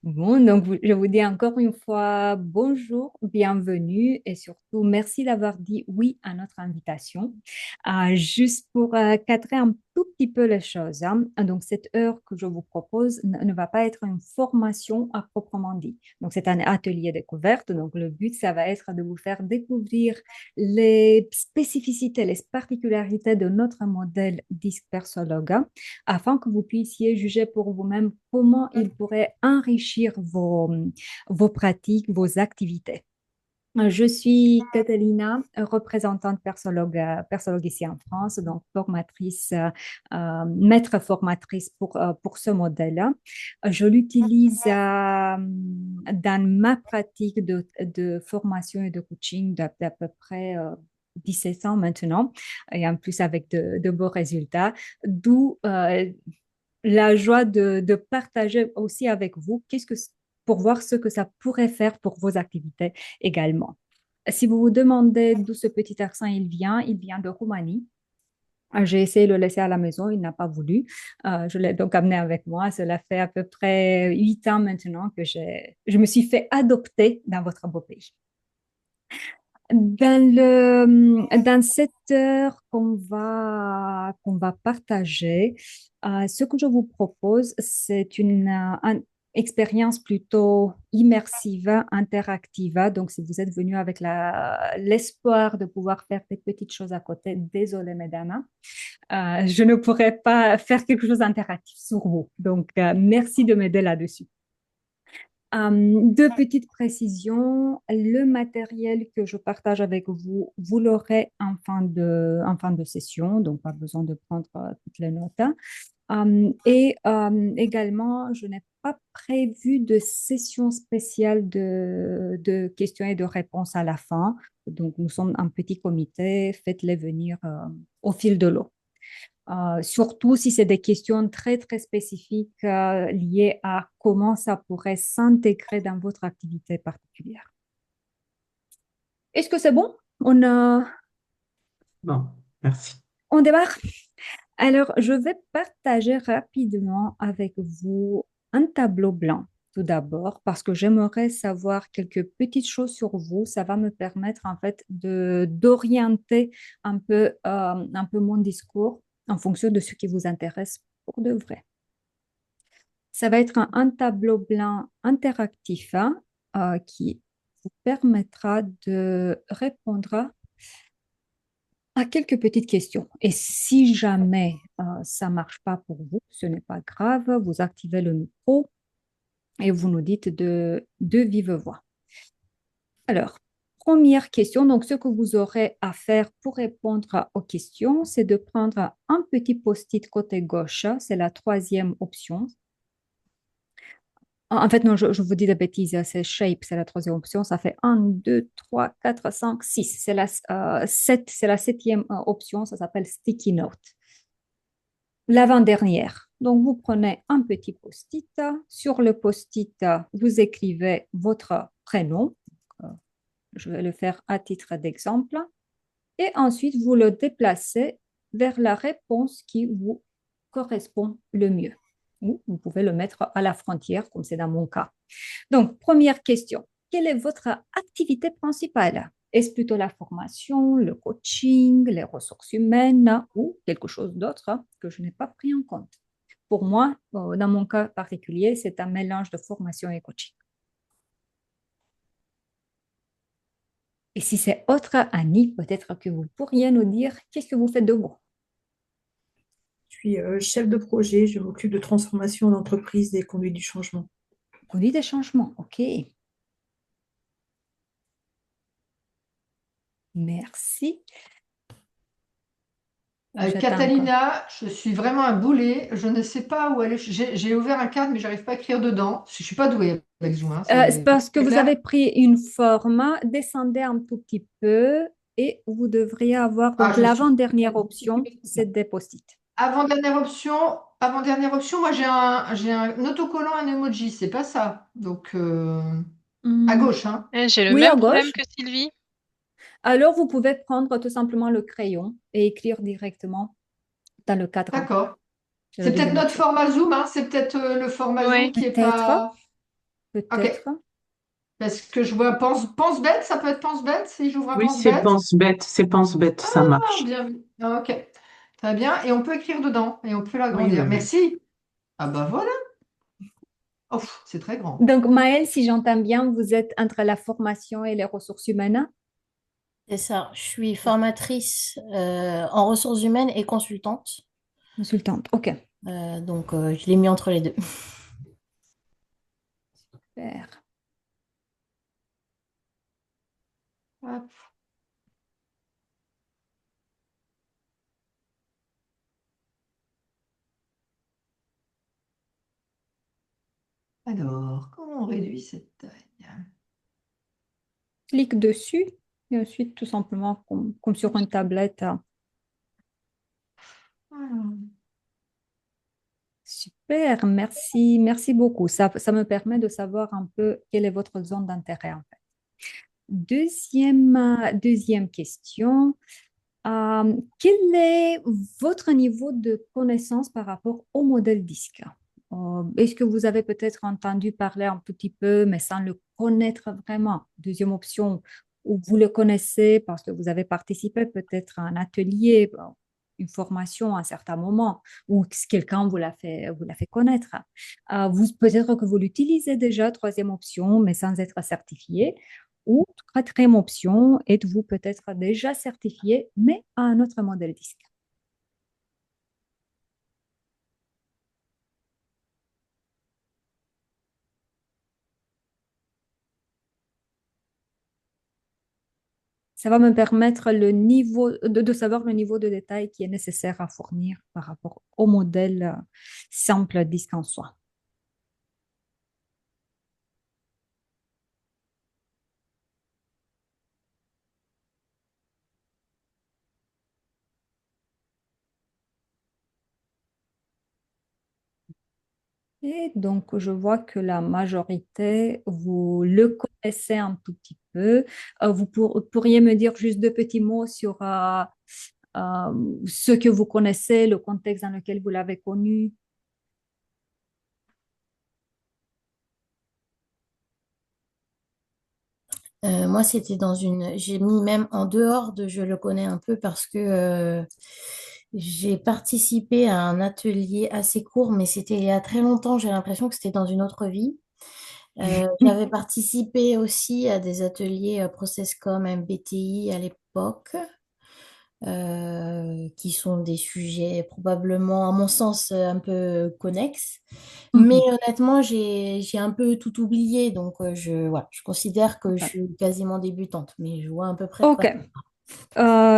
Bon, donc je vous dis encore une fois bonjour, bienvenue et surtout merci d'avoir dit oui à notre invitation. Juste pour cadrer un tout petit peu les choses, hein. Donc cette heure que je vous propose ne va pas être une formation à proprement dit. Donc c'est un atelier découverte. Donc le but, ça va être de vous faire découvrir les spécificités, les particularités de notre modèle Dispersologue afin que vous puissiez juger pour vous-même comment il pourrait enrichir vos pratiques, vos activités. Je suis Catalina, représentante persologue ici en France, donc formatrice, maître formatrice pour ce modèle-là. Je l'utilise dans ma pratique de formation et de coaching d'à peu près 17 ans maintenant, et en plus avec de beaux résultats, d'où la joie de partager aussi avec vous pour voir ce que ça pourrait faire pour vos activités également. Si vous vous demandez d'où ce petit accent il vient de Roumanie. J'ai essayé de le laisser à la maison, il n'a pas voulu. Je l'ai donc amené avec moi. Cela fait à peu près 8 ans maintenant que je me suis fait adopter dans votre beau pays. Dans cette heure qu'on va partager, ce que je vous propose, c'est une expérience plutôt immersive, interactive. Donc, si vous êtes venu avec l'espoir de pouvoir faire des petites choses à côté, désolé, mesdames, je ne pourrais pas faire quelque chose d'interactif sur vous. Donc, merci de m'aider là-dessus. Deux petites précisions. Le matériel que je partage avec vous, vous l'aurez en fin de session, donc pas besoin de prendre toutes les notes, hein. Également, je n'ai pas prévu de session spéciale de questions et de réponses à la fin. Donc, nous sommes un petit comité, faites-les venir au fil de l'eau. Surtout si c'est des questions très, très spécifiques liées à comment ça pourrait s'intégrer dans votre activité particulière. Est-ce que c'est bon? Non, merci. On démarre? Alors, je vais partager rapidement avec vous un tableau blanc tout d'abord parce que j'aimerais savoir quelques petites choses sur vous. Ça va me permettre en fait de d'orienter un peu mon discours en fonction de ce qui vous intéresse pour de vrai. Ça va être un tableau blanc interactif, hein, qui vous permettra de répondre à quelques petites questions. Et si jamais ça ne marche pas pour vous, ce n'est pas grave, vous activez le micro et vous nous dites de vive voix. Alors, première question, donc ce que vous aurez à faire pour répondre aux questions, c'est de prendre un petit post-it côté gauche, c'est la troisième option. En fait, non, je vous dis des bêtises. C'est shape, c'est la troisième option. Ça fait un, 2, 3, 4, 5, 6. C'est la septième option. Ça s'appelle sticky note. L'avant-dernière. Donc, vous prenez un petit post-it. Sur le post-it, vous écrivez votre prénom. Euh, Je vais le faire à titre d'exemple. Et ensuite, vous le déplacez vers la réponse qui vous correspond le mieux. Ou vous pouvez le mettre à la frontière, comme c'est dans mon cas. Donc, première question. Quelle est votre activité principale? Est-ce plutôt la formation, le coaching, les ressources humaines ou quelque chose d'autre que je n'ai pas pris en compte? Pour moi, dans mon cas particulier, c'est un mélange de formation et coaching. Et si c'est autre, Annie, peut-être que vous pourriez nous dire qu'est-ce que vous faites de beau? Je suis chef de projet, je m'occupe de transformation d'entreprise et conduite du changement. Conduite des changements, ok. Merci. J'attends encore. Catalina, je suis vraiment un boulet. Je ne sais pas où aller. J'ai ouvert un cadre, mais j'arrive pas à écrire dedans. Je suis pas douée avec Zoom, hein, C'est c'est parce que très vous avez clair. pris une forme, descendez un tout petit peu et vous devriez avoir, Ah, donc je suis. l'avant-dernière option, c'est des post-it. Avant-dernière option, moi j'ai un autocollant, un emoji, c'est pas ça. Donc à Hmm, gauche, hein. J'ai le oui, à même problème gauche. que Sylvie. Alors, vous pouvez prendre tout simplement le crayon et écrire directement dans le cadre, D'accord. sur la C'est peut-être deuxième notre option. format Zoom, hein. C'est peut-être le format Zoom Oui. qui est Peut-être. pas. Ok. peut-être. Parce que je vois pense bête, ça peut être pense bête si j'ouvre un Oui, pense bête. c'est pense bête, ça Ah, marche. bien vu. Ah, ok. Très bien. Et on peut écrire dedans et on peut Oui, oui, l'agrandir. oui. Merci. Ah bah voilà. Oh, c'est très grand. Donc, Maëlle, si j'entends bien, vous êtes entre la formation et les ressources humaines, C'est ça. Je suis formatrice en ressources humaines et consultante. consultante. OK. Donc, je l'ai mis entre les deux. Super. Hop. Alors, comment on réduit cette taille? Clique dessus et ensuite, tout simplement, comme sur une tablette. Alors, Super, merci, merci beaucoup. Ça me permet de savoir un peu quelle est votre zone d'intérêt, en fait. Deuxième question. Quel est votre niveau de connaissance par rapport au modèle disque? Est-ce que vous avez peut-être entendu parler un petit peu, mais sans le connaître vraiment? Deuxième option, ou vous le connaissez parce que vous avez participé peut-être à un atelier, bon, une formation à un certain moment, ou que quelqu'un vous l'a fait connaître. Peut-être que vous l'utilisez déjà, troisième option, mais sans être certifié. Ou quatrième option, êtes-vous peut-être déjà certifié, mais à un autre modèle disque? Ça va me permettre de savoir le niveau de détail qui est nécessaire à fournir par rapport au modèle simple disque en soi. Et donc, je vois que la majorité, vous le connaissez un tout petit peu. Pourriez me dire juste deux petits mots sur ce que vous connaissez, le contexte dans lequel vous l'avez connu? Moi, c'était dans une. J'ai mis même en dehors de je le connais un peu parce que j'ai participé à un atelier assez court, mais c'était il y a très longtemps. J'ai l'impression que c'était dans une autre vie. J'avais participé aussi à des ateliers Processcom, MBTI à l'époque, qui sont des sujets probablement, à mon sens, un peu connexes. Mais Mhm. honnêtement, j'ai un peu tout oublié, donc voilà, je considère que je suis quasiment débutante, mais je vois à peu près de quoi. Ok.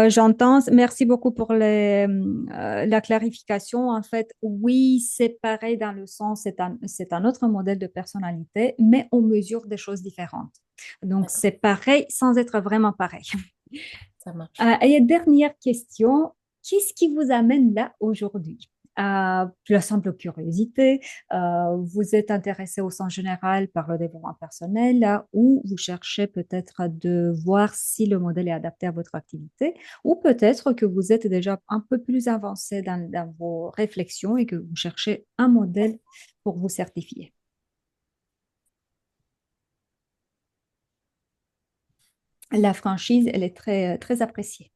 J'entends. Merci beaucoup pour la clarification. En fait, oui, c'est pareil dans le sens, c'est un autre modèle de personnalité, mais on mesure des choses différentes. Donc, D'accord, c'est pareil sans être vraiment pareil. ça marche. Et dernière question, qu'est-ce qui vous amène là aujourd'hui? La simple curiosité, vous êtes intéressé au sens général par le développement personnel ou vous cherchez peut-être de voir si le modèle est adapté à votre activité ou peut-être que vous êtes déjà un peu plus avancé dans vos réflexions et que vous cherchez un modèle pour vous certifier. La franchise, elle est très, très appréciée.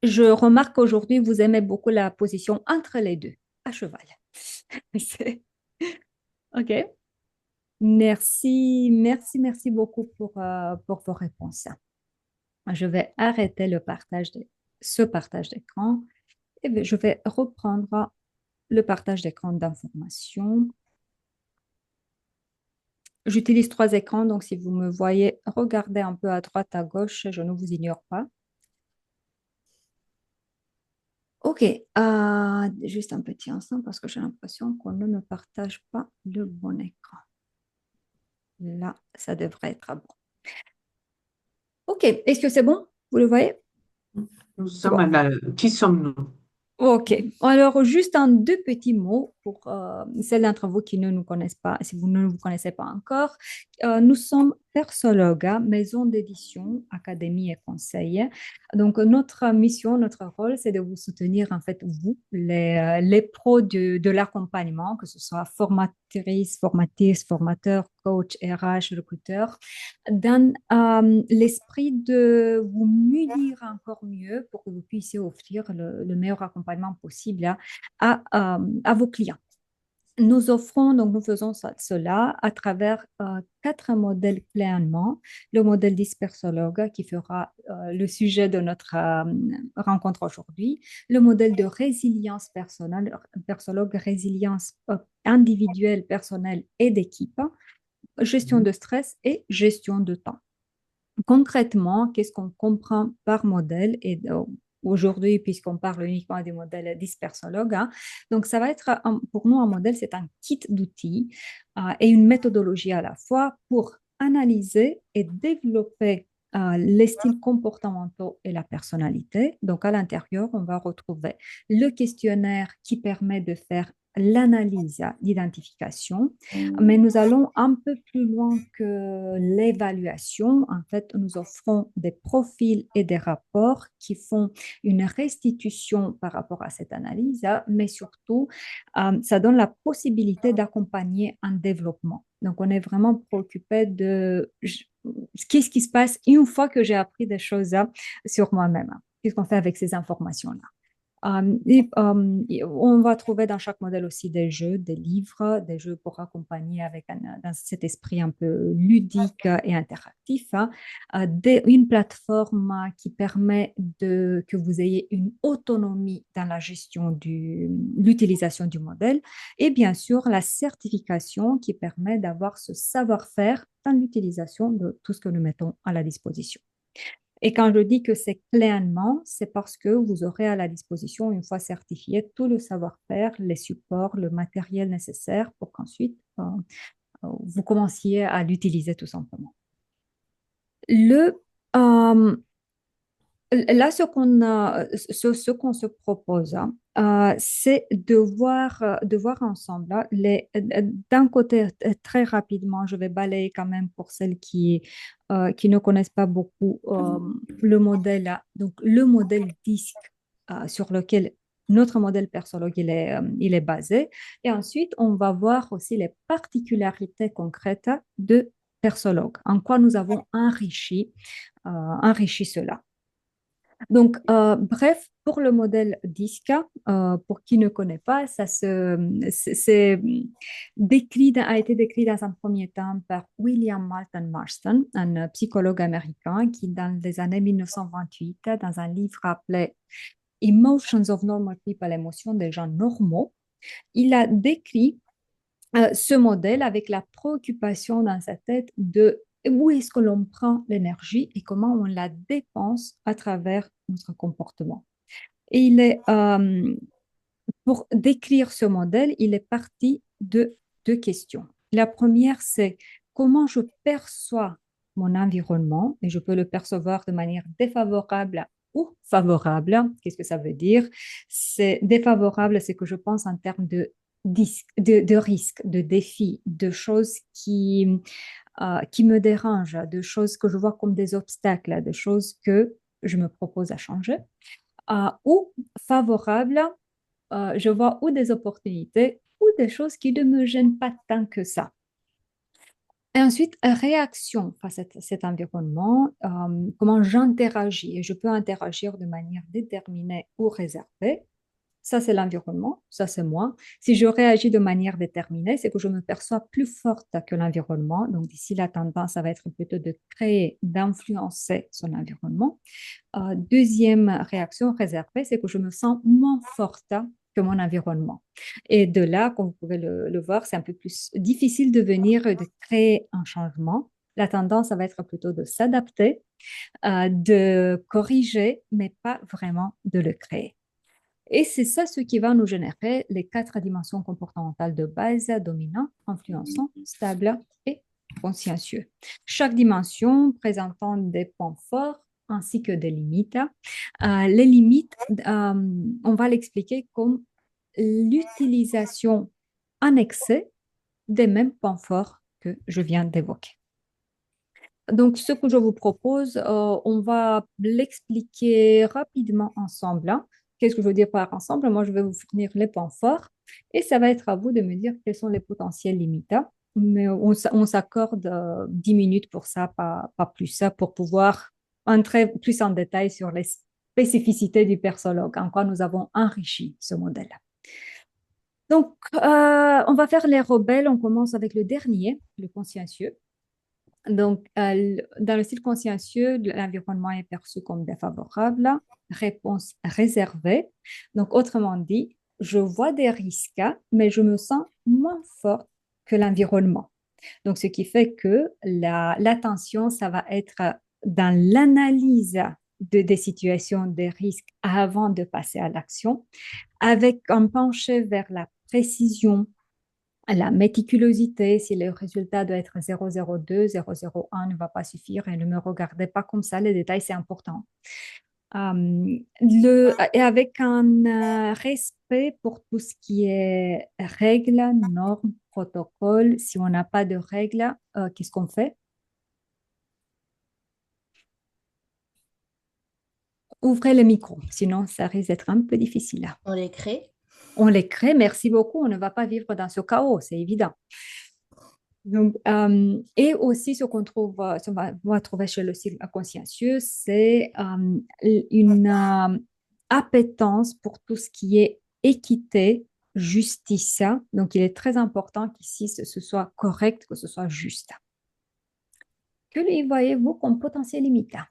Je remarque qu'aujourd'hui, vous aimez beaucoup la position entre les deux, à cheval. C'est- OK. Merci, merci, merci beaucoup pour vos réponses. Je vais arrêter ce partage d'écran et je vais reprendre le partage d'écran d'information. J'utilise trois écrans, donc si vous me voyez regarder un peu à droite, à gauche, je ne vous ignore pas. Ok, juste un petit instant parce que j'ai l'impression qu'on ne me partage pas le bon écran. Là, ça devrait être bon. Ok, est-ce que c'est bon? Vous le voyez? Nous C'est sommes bon. à la... Qui sommes-nous? Ok, alors juste en deux petits mots, pour celles d'entre vous qui ne nous connaissent pas, si vous ne vous connaissez pas encore, nous sommes Persologue, maison d'édition, académie et conseil. Donc, notre mission, notre rôle, c'est de vous soutenir, en fait, vous, les pros de l'accompagnement, que ce soit formatrice, formatrice, formateur, coach, RH, recruteur, dans l'esprit de vous munir encore mieux pour que vous puissiez offrir le meilleur accompagnement possible à vos clients. Nous offrons, donc nous faisons cela à travers 4 modèles pleinement. Le modèle dispersologue qui fera le sujet de notre rencontre aujourd'hui. Le modèle de résilience personnelle, persologue, résilience individuelle, personnelle et d'équipe. Gestion de stress et gestion de temps. Concrètement, qu'est-ce qu'on comprend par modèle et aujourd'hui, puisqu'on parle uniquement des modèles dispersologues, hein, donc ça va être, pour nous, un modèle, c'est un kit d'outils et une méthodologie à la fois pour analyser et développer les styles comportementaux et la personnalité. Donc, à l'intérieur, on va retrouver le questionnaire qui permet de faire l'analyse d'identification, mais nous allons un peu plus loin que l'évaluation. En fait, nous offrons des profils et des rapports qui font une restitution par rapport à cette analyse, mais surtout, ça donne la possibilité d'accompagner un développement. Donc, on est vraiment préoccupé de qu'est-ce qui se passe une fois que j'ai appris des choses sur moi-même. Qu'est-ce qu'on fait avec ces informations-là? On va trouver dans chaque modèle aussi des jeux, des livres, des jeux pour accompagner dans cet esprit un peu ludique et interactif, hein, une plateforme qui permet que vous ayez une autonomie dans la gestion de l'utilisation du modèle et bien sûr la certification qui permet d'avoir ce savoir-faire dans l'utilisation de tout ce que nous mettons à la disposition. Et quand je dis que c'est pleinement, c'est parce que vous aurez à la disposition, une fois certifié, tout le savoir-faire, les supports, le matériel nécessaire pour qu'ensuite vous commenciez à l'utiliser tout simplement. Là, ce qu'on se propose, c'est de voir ensemble, hein, d'un côté, très rapidement, je vais balayer quand même pour celles qui ne connaissent pas beaucoup le modèle, donc le modèle DISC sur lequel notre modèle persologue il est basé. Et ensuite, on va voir aussi les particularités concrètes de persologue, en quoi nous avons enrichi cela. Donc, bref, pour le modèle DISC, pour qui ne connaît pas, a été décrit dans un premier temps par William Moulton Marston, un psychologue américain qui, dans les années 1928, dans un livre appelé Emotions of Normal People, émotions des gens normaux, il a décrit ce modèle avec la préoccupation dans sa tête de où est-ce que l'on prend l'énergie et comment on la dépense à travers notre comportement. Et pour décrire ce modèle, il est parti de 2 questions. La première, c'est comment je perçois mon environnement et je peux le percevoir de manière défavorable ou favorable. Qu'est-ce que ça veut dire? C'est défavorable, c'est que je pense en termes de risques, de défis, de choses qui me dérangent, de choses que je vois comme des obstacles, de choses que je me propose à changer. Ou favorable, je vois ou des opportunités ou des choses qui ne me gênent pas tant que ça. Et ensuite, réaction face à cet environnement, comment j'interagis. Et je peux interagir de manière déterminée ou réservée. Ça, c'est l'environnement, ça, c'est moi. Si je réagis de manière déterminée, c'est que je me perçois plus forte que l'environnement. Donc, ici, la tendance, ça va être plutôt de créer, d'influencer son environnement. Deuxième réaction réservée, c'est que je me sens moins forte que mon environnement. Et de là, comme vous pouvez le voir, c'est un peu plus difficile de créer un changement. La tendance, ça va être plutôt de s'adapter, de corriger, mais pas vraiment de le créer. Et c'est ça ce qui va nous générer les 4 dimensions comportementales de base: dominant, influençant, stable et consciencieux. Chaque dimension présentant des points forts ainsi que des limites. Les limites, on va l'expliquer comme l'utilisation annexé des mêmes points forts que je viens d'évoquer. Donc, ce que je vous propose, on va l'expliquer rapidement ensemble, hein. Qu'est-ce que je veux dire par ensemble? Moi, je vais vous fournir les points forts et ça va être à vous de me dire quels sont les potentiels limites, hein. Mais on s'accorde 10 minutes pour ça, pas plus, ça, pour pouvoir entrer plus en détail sur les spécificités du persologue, en quoi nous avons enrichi ce modèle. Donc, on va faire les rebelles. On commence avec le dernier, le consciencieux. Donc, dans le style consciencieux, l'environnement est perçu comme défavorable. Réponse réservée. Donc, autrement dit, je vois des risques, mais je me sens moins forte que l'environnement. Donc, ce qui fait que l'attention, ça va être dans l'analyse des situations, des risques avant de passer à l'action, avec un penché vers la précision, la méticulosité. Si le résultat doit être 002, 001 ne va pas suffire et ne me regardez pas comme ça, les détails, c'est important. Et avec un respect pour tout ce qui est règles, normes, protocoles. Si on n'a pas de règles, qu'est-ce qu'on fait? Ouvrez le micro, sinon ça risque d'être un peu difficile. On les crée. On les crée, merci beaucoup. On ne va pas vivre dans ce chaos, c'est évident. Donc, et aussi, ce qu'on trouve, ce qu'on va trouver chez le cycle consciencieux, c'est une appétence pour tout ce qui est équité, justice. Donc, il est très important qu'ici, ce soit correct, que ce soit juste. Que lui voyez-vous comme potentiel limitant?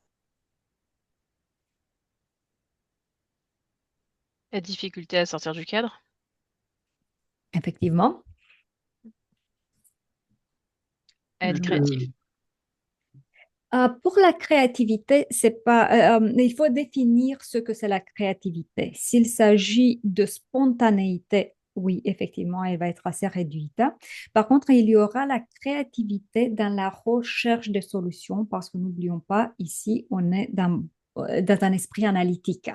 La difficulté à sortir du cadre. Effectivement. À être créatif. Pour la créativité, c'est pas, il faut définir ce que c'est la créativité. S'il s'agit de spontanéité, oui, effectivement, elle va être assez réduite. Par contre, il y aura la créativité dans la recherche de solutions parce que n'oublions pas, ici, on est dans un esprit analytique,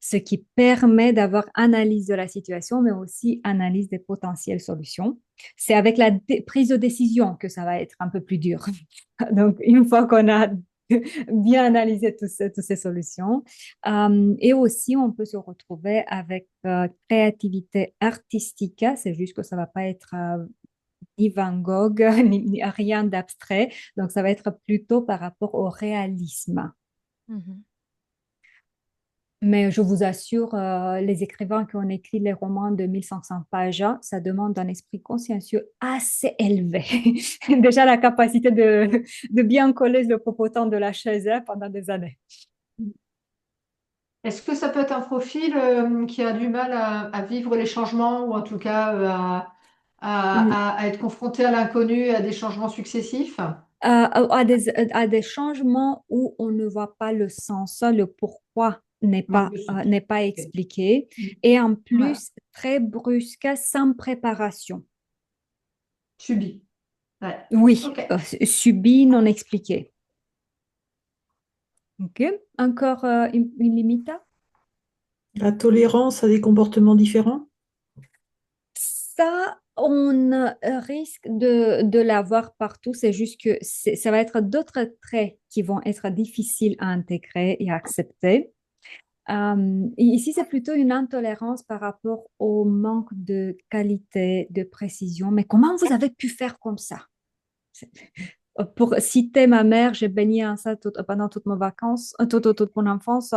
ce qui permet d'avoir analyse de la situation, mais aussi analyse des potentielles solutions. C'est avec la prise de décision que ça va être un peu plus dur. Donc, une fois qu'on a bien analysé toutes ces solutions, et aussi on peut se retrouver avec créativité artistique, c'est juste que ça va pas être ni Van Gogh, ni rien d'abstrait, donc ça va être plutôt par rapport au réalisme. Mais je vous assure, les écrivains qui ont écrit les romans de 1500 pages, ça demande un esprit consciencieux assez élevé. Déjà, la capacité de bien coller le popotin de la chaise pendant des années. Est-ce que ça peut être un profil qui a du mal à vivre les changements ou en tout cas à être confronté à l'inconnu, à des changements successifs? À des changements où on ne voit pas le sens, le pourquoi n'est pas Ok. expliqué, et en Ouais. plus, très brusque, sans préparation. Subi. Ouais. Oui, Ok. subi, non expliqué. OK. Encore une limite? La tolérance à des comportements différents. Ça, on risque de l'avoir partout. C'est juste que ça va être d'autres traits qui vont être difficiles à intégrer et à accepter. Ici, c'est plutôt une intolérance par rapport au manque de qualité, de précision. Mais comment vous avez pu faire comme ça? Pour citer ma mère, j'ai baigné en ça pendant toutes mes vacances, toute mon enfance.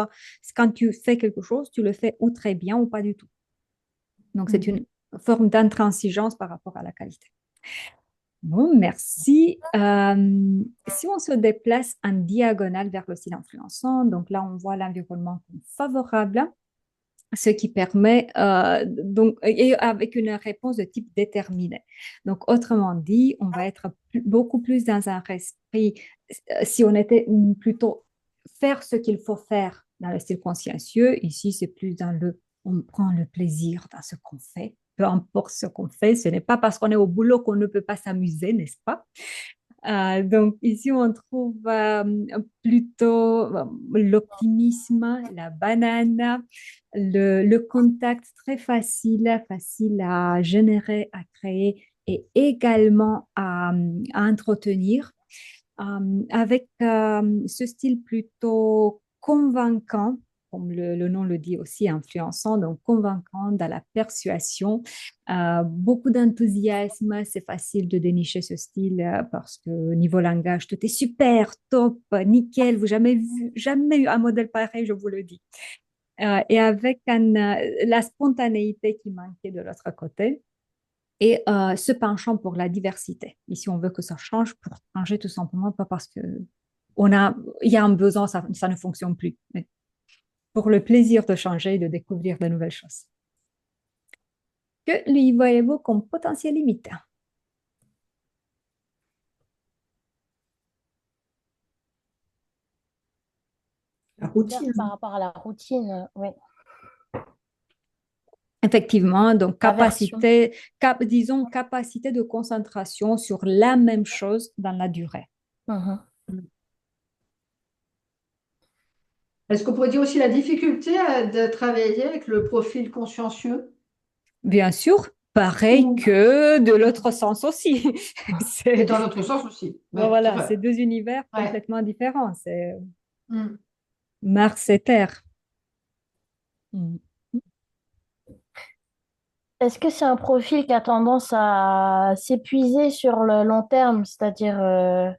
Quand tu fais quelque chose, tu le fais ou très bien ou pas du tout. Donc, c'est une forme d'intransigeance par rapport à la qualité. Bon, merci. Si on se déplace en diagonale vers le style influençant, donc là, on voit l'environnement comme favorable, ce qui permet, donc, et avec une réponse de type déterminé. Donc, autrement dit, on va être beaucoup plus dans un esprit, si on était plutôt faire ce qu'il faut faire dans le style consciencieux, ici, c'est plus dans on prend le plaisir dans ce qu'on fait. Peu importe ce qu'on fait, ce n'est pas parce qu'on est au boulot qu'on ne peut pas s'amuser, n'est-ce pas? Donc ici, on trouve plutôt l'optimisme, la banane, le contact très facile, facile à générer, à créer et également à entretenir, avec ce style plutôt convaincant, comme le nom le dit aussi, influençant, donc convaincant dans la persuasion. Beaucoup d'enthousiasme, c'est facile de dénicher ce style parce que niveau langage, tout est super, top, nickel, vous jamais vu, jamais eu un modèle pareil, je vous le dis. Et avec la spontanéité qui manquait de l'autre côté et ce penchant pour la diversité. Ici, on veut que ça change pour changer tout simplement, pas parce que il y a un besoin, ça ne fonctionne plus, mais pour le plaisir de changer et de découvrir de nouvelles choses. Que lui voyez-vous comme potentiel limite? La routine. Par rapport à la routine, oui. Effectivement, donc Aversion. disons capacité de concentration sur la même chose dans la durée. Mhm. Est-ce qu'on pourrait dire aussi la difficulté de travailler avec le profil consciencieux? Bien sûr, pareil Ou- que de l'autre sens aussi. Et C'est, dans l'autre sens aussi. bon, Ouais, c'est voilà, c'est vrai. deux univers Ouais. complètement différents. C'est Mm. Mars et Terre. Mm. Est-ce que c'est un profil qui a tendance à s'épuiser sur le long terme? C'est-à-dire,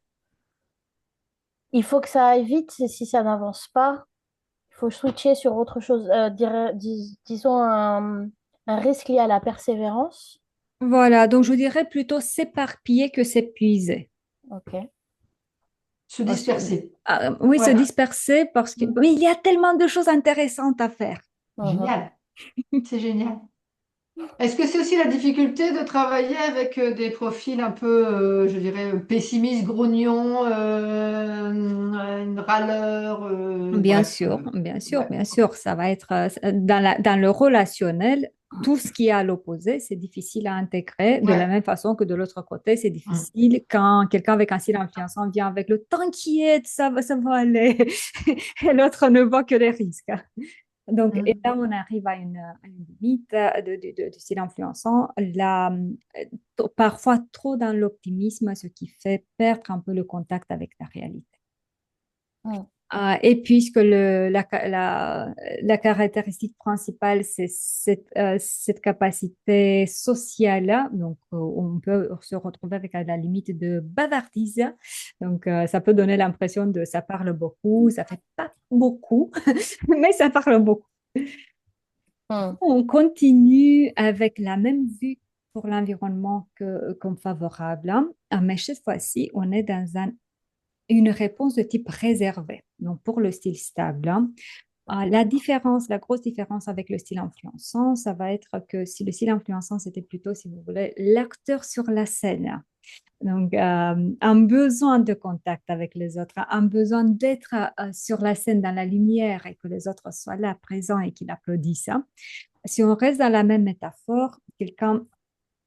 il faut que ça aille vite et si ça n'avance pas, il faut switcher sur autre chose. Disons un risque lié à la persévérance. Voilà, donc je dirais plutôt s'éparpiller que s'épuiser. Ok. Se Parce que, disperser. oui, se Ouais. disperser parce que, Mm. mais il y a tellement de choses intéressantes à faire. Mhm. Génial. C'est génial. Est-ce que c'est aussi la difficulté de travailler avec des profils un peu, je dirais, pessimistes, grognons, une râleur, Bien bref. sûr, bien sûr, Ouais. bien sûr. Ça va être dans le relationnel, tout ce qui est à l'opposé, c'est difficile à intégrer de la Ouais. même façon que de l'autre côté, c'est Mm. difficile quand quelqu'un avec un style influençant vient avec le t'inquiète, ça va aller, et l'autre ne voit que les risques. Donc, et Mm. là, on arrive à une limite de style influençant. Là, parfois trop dans l'optimisme, ce qui fait perdre un peu le contact avec la réalité. Mhm. Et puisque la caractéristique principale, c'est cette capacité sociale, donc on peut se retrouver avec à la limite de bavardise. Donc ça peut donner l'impression de ça parle beaucoup, ça fait pas beaucoup, mais ça parle beaucoup. Mhm. On continue avec la même vue pour l'environnement comme favorable, hein. Mais cette fois-ci, on est dans une réponse de type réservé. Donc, pour le style stable, hein, la grosse différence avec le style influençant, ça va être que si le style influençant, c'était plutôt, si vous voulez, l'acteur sur la scène. Donc, un besoin de contact avec les autres, un besoin d'être sur la scène dans la lumière et que les autres soient là, présents et qu'ils applaudissent, hein. Si on reste dans la même métaphore, quelqu'un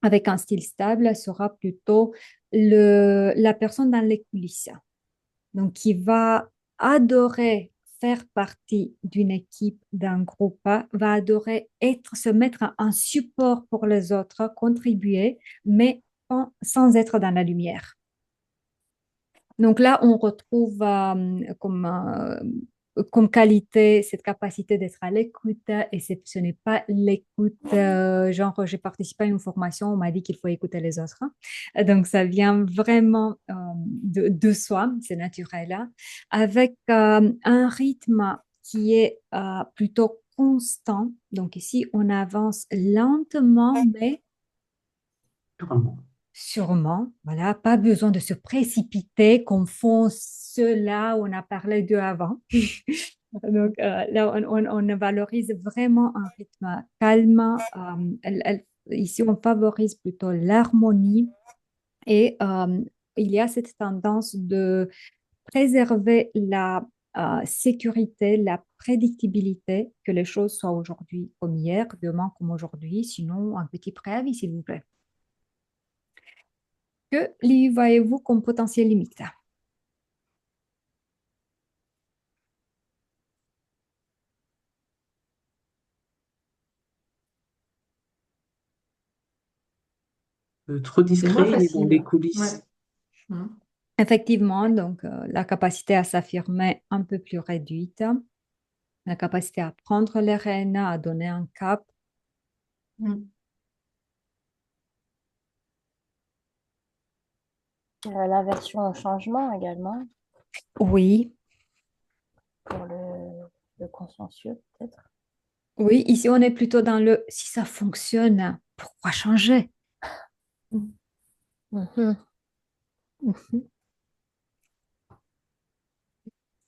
avec un style stable sera plutôt la personne dans les coulisses. Donc, qui va adorer faire partie d'une équipe, d'un groupe, va adorer se mettre en support pour les autres, contribuer, mais sans être dans la lumière. Donc là, on retrouve comme qualité cette capacité d'être à l'écoute et ce n'est pas l'écoute, genre j'ai participé à une formation, on m'a dit qu'il faut écouter les autres. Donc ça vient vraiment de soi, c'est naturel, hein, avec un rythme qui est plutôt constant. Donc ici, on avance lentement, mais Sûrement. sûrement, voilà, pas besoin de se précipiter comme font ceux-là où on a parlé d'eux avant. Donc là, on valorise vraiment un rythme calme. Ici, on favorise plutôt l'harmonie et il y a cette tendance de préserver la sécurité, la prédictibilité, que les choses soient aujourd'hui comme hier, demain comme aujourd'hui, sinon un petit préavis, s'il vous plaît. Que lui voyez-vous comme potentiel limite? Trop C'est moins discret, il est dans les facile. Ouais. coulisses. Mm. Effectivement, donc la capacité à s'affirmer un peu plus réduite, la capacité à prendre les rênes, à donner un cap. Mm. L'aversion au changement également, Oui, pour le consciencieux, peut-être. oui, ici on est plutôt dans le si ça fonctionne, pourquoi changer? Mhm. Mhm.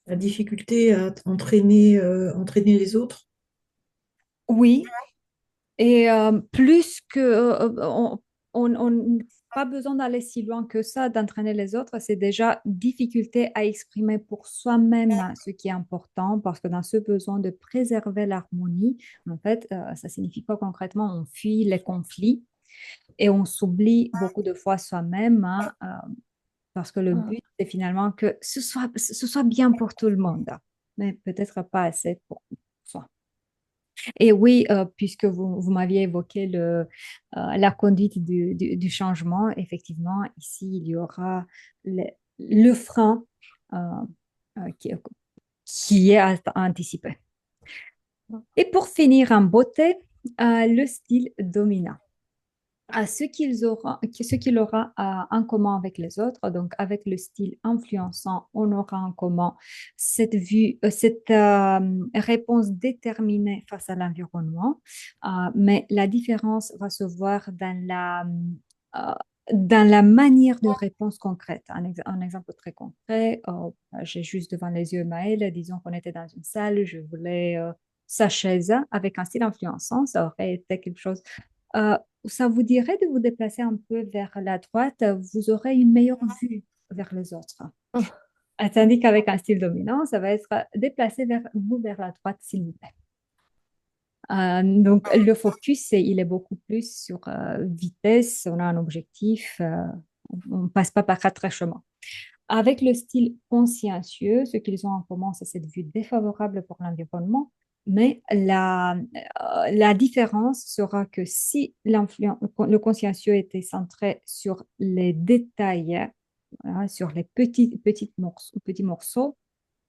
La difficulté à entraîner les autres. Oui, et plus que on pas besoin d'aller si loin que ça, d'entraîner les autres, c'est déjà difficulté à exprimer pour soi-même ce qui est important, parce que dans ce besoin de préserver l'harmonie, en fait, ça signifie quoi concrètement? On fuit les conflits et on s'oublie beaucoup de fois soi-même, hein, parce que le Mhm. but, c'est finalement que ce soit bien pour tout le monde, mais peut-être pas assez pour soi. Et oui, puisque vous m'aviez évoqué la conduite du changement, effectivement, ici, il y aura le, le frein euh, qui, qui est à anticiper. Et pour finir en beauté, le style dominant. Ce qu'il aura en commun avec les autres, donc avec le style influençant, on aura en commun cette réponse déterminée face à l'environnement. Mais la différence va se voir euh, dans la manière de réponse concrète. Un exemple très concret, j'ai juste devant les yeux Maëlle, disons qu'on était dans une salle, je voulais sa chaise avec un style influençant, ça aurait été quelque chose. euh, Ça vous dirait de vous déplacer un peu vers la droite, vous aurez une meilleure vue vers les autres. Tandis qu'avec un style dominant, ça va être déplacé vers vous vers la droite, s'il vous plaît. Donc, le focus, il est beaucoup plus sur vitesse, on a un objectif, on ne passe pas par quatre chemins. Avec le style consciencieux, ce qu'ils ont en commun, c'est cette vue défavorable pour l'environnement, mais la différence sera que si le consciencieux était centré sur les détails, voilà, sur les petits morceaux,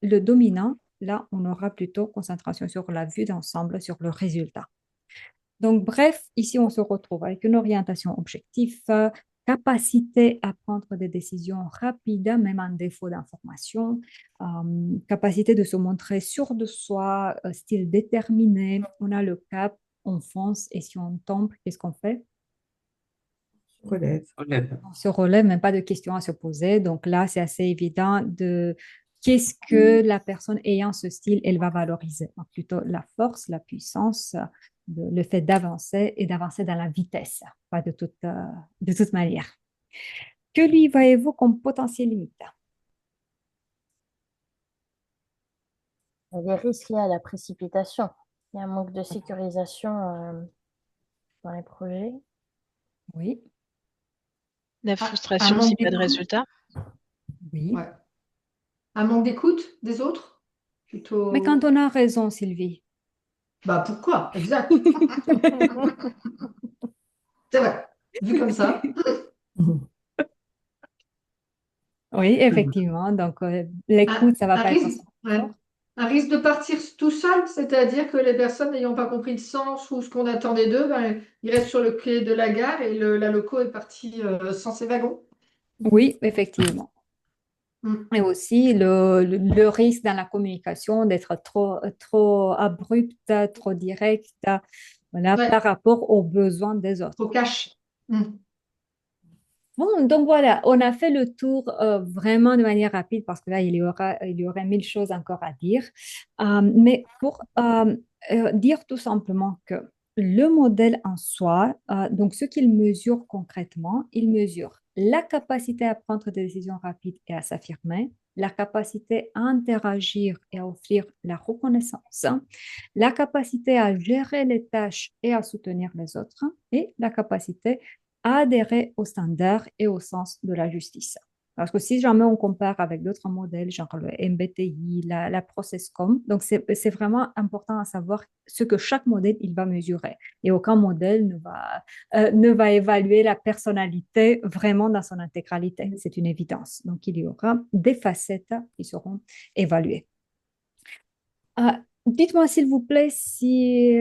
le dominant, là, on aura plutôt concentration sur la vue d'ensemble, sur le résultat. Donc, bref, ici, on se retrouve avec une orientation objective, capacité à prendre des décisions rapides, même en défaut d'information, capacité de se montrer sûr de soi, style déterminé. On a le cap, on fonce et si on tombe, qu'est-ce qu'on fait? Relève. Relève. On se relève, même pas de questions à se poser. Donc là, c'est assez évident de qu'est-ce que la personne ayant ce style, elle va valoriser. Donc, plutôt la force, la puissance, le fait d'avancer et d'avancer dans la vitesse, pas de toute manière. Que lui voyez-vous comme potentiel limite? Il y a des risques liés à la précipitation. Il y a un manque de sécurisation dans les projets. Oui, La Un frustration manque si pas de d'écoute. résultat. oui. Ouais. Un manque d'écoute des autres? Mais quand Plutôt. on a raison, Sylvie. Bah pourquoi? Exact. C'est vrai. Vu comme ça. Oui, effectivement. Donc, l'écoute, ça va Un pas être risque, ça. ouais. Un risque de partir tout seul, c'est-à-dire que les personnes n'ayant pas compris le sens ou ce qu'on attendait d'eux, ben, ils restent sur le quai de la gare et la loco est partie sans ses wagons. Oui, effectivement. Mm. Et aussi le risque dans la communication d'être trop abrupte, trop directe, voilà, Ouais, par rapport aux besoins des autres. au cash. Mm. Bon, donc voilà, on a fait le tour vraiment de manière rapide parce que là, il y aurait mille choses encore à dire. Mais pour dire tout simplement que le modèle en soi, donc ce qu'il mesure concrètement, il mesure la capacité à prendre des décisions rapides et à s'affirmer, la capacité à interagir et à offrir la reconnaissance, la capacité à gérer les tâches et à soutenir les autres, et la capacité adhérer aux standards et au sens de la justice. Parce que si jamais on compare avec d'autres modèles, genre le MBTI, la ProcessCom, donc c'est vraiment important à savoir ce que chaque modèle il va mesurer. Et aucun modèle ne va évaluer la personnalité vraiment dans son intégralité. C'est une évidence. Donc, il y aura des facettes qui seront évaluées. Dites-moi, s'il vous plaît, si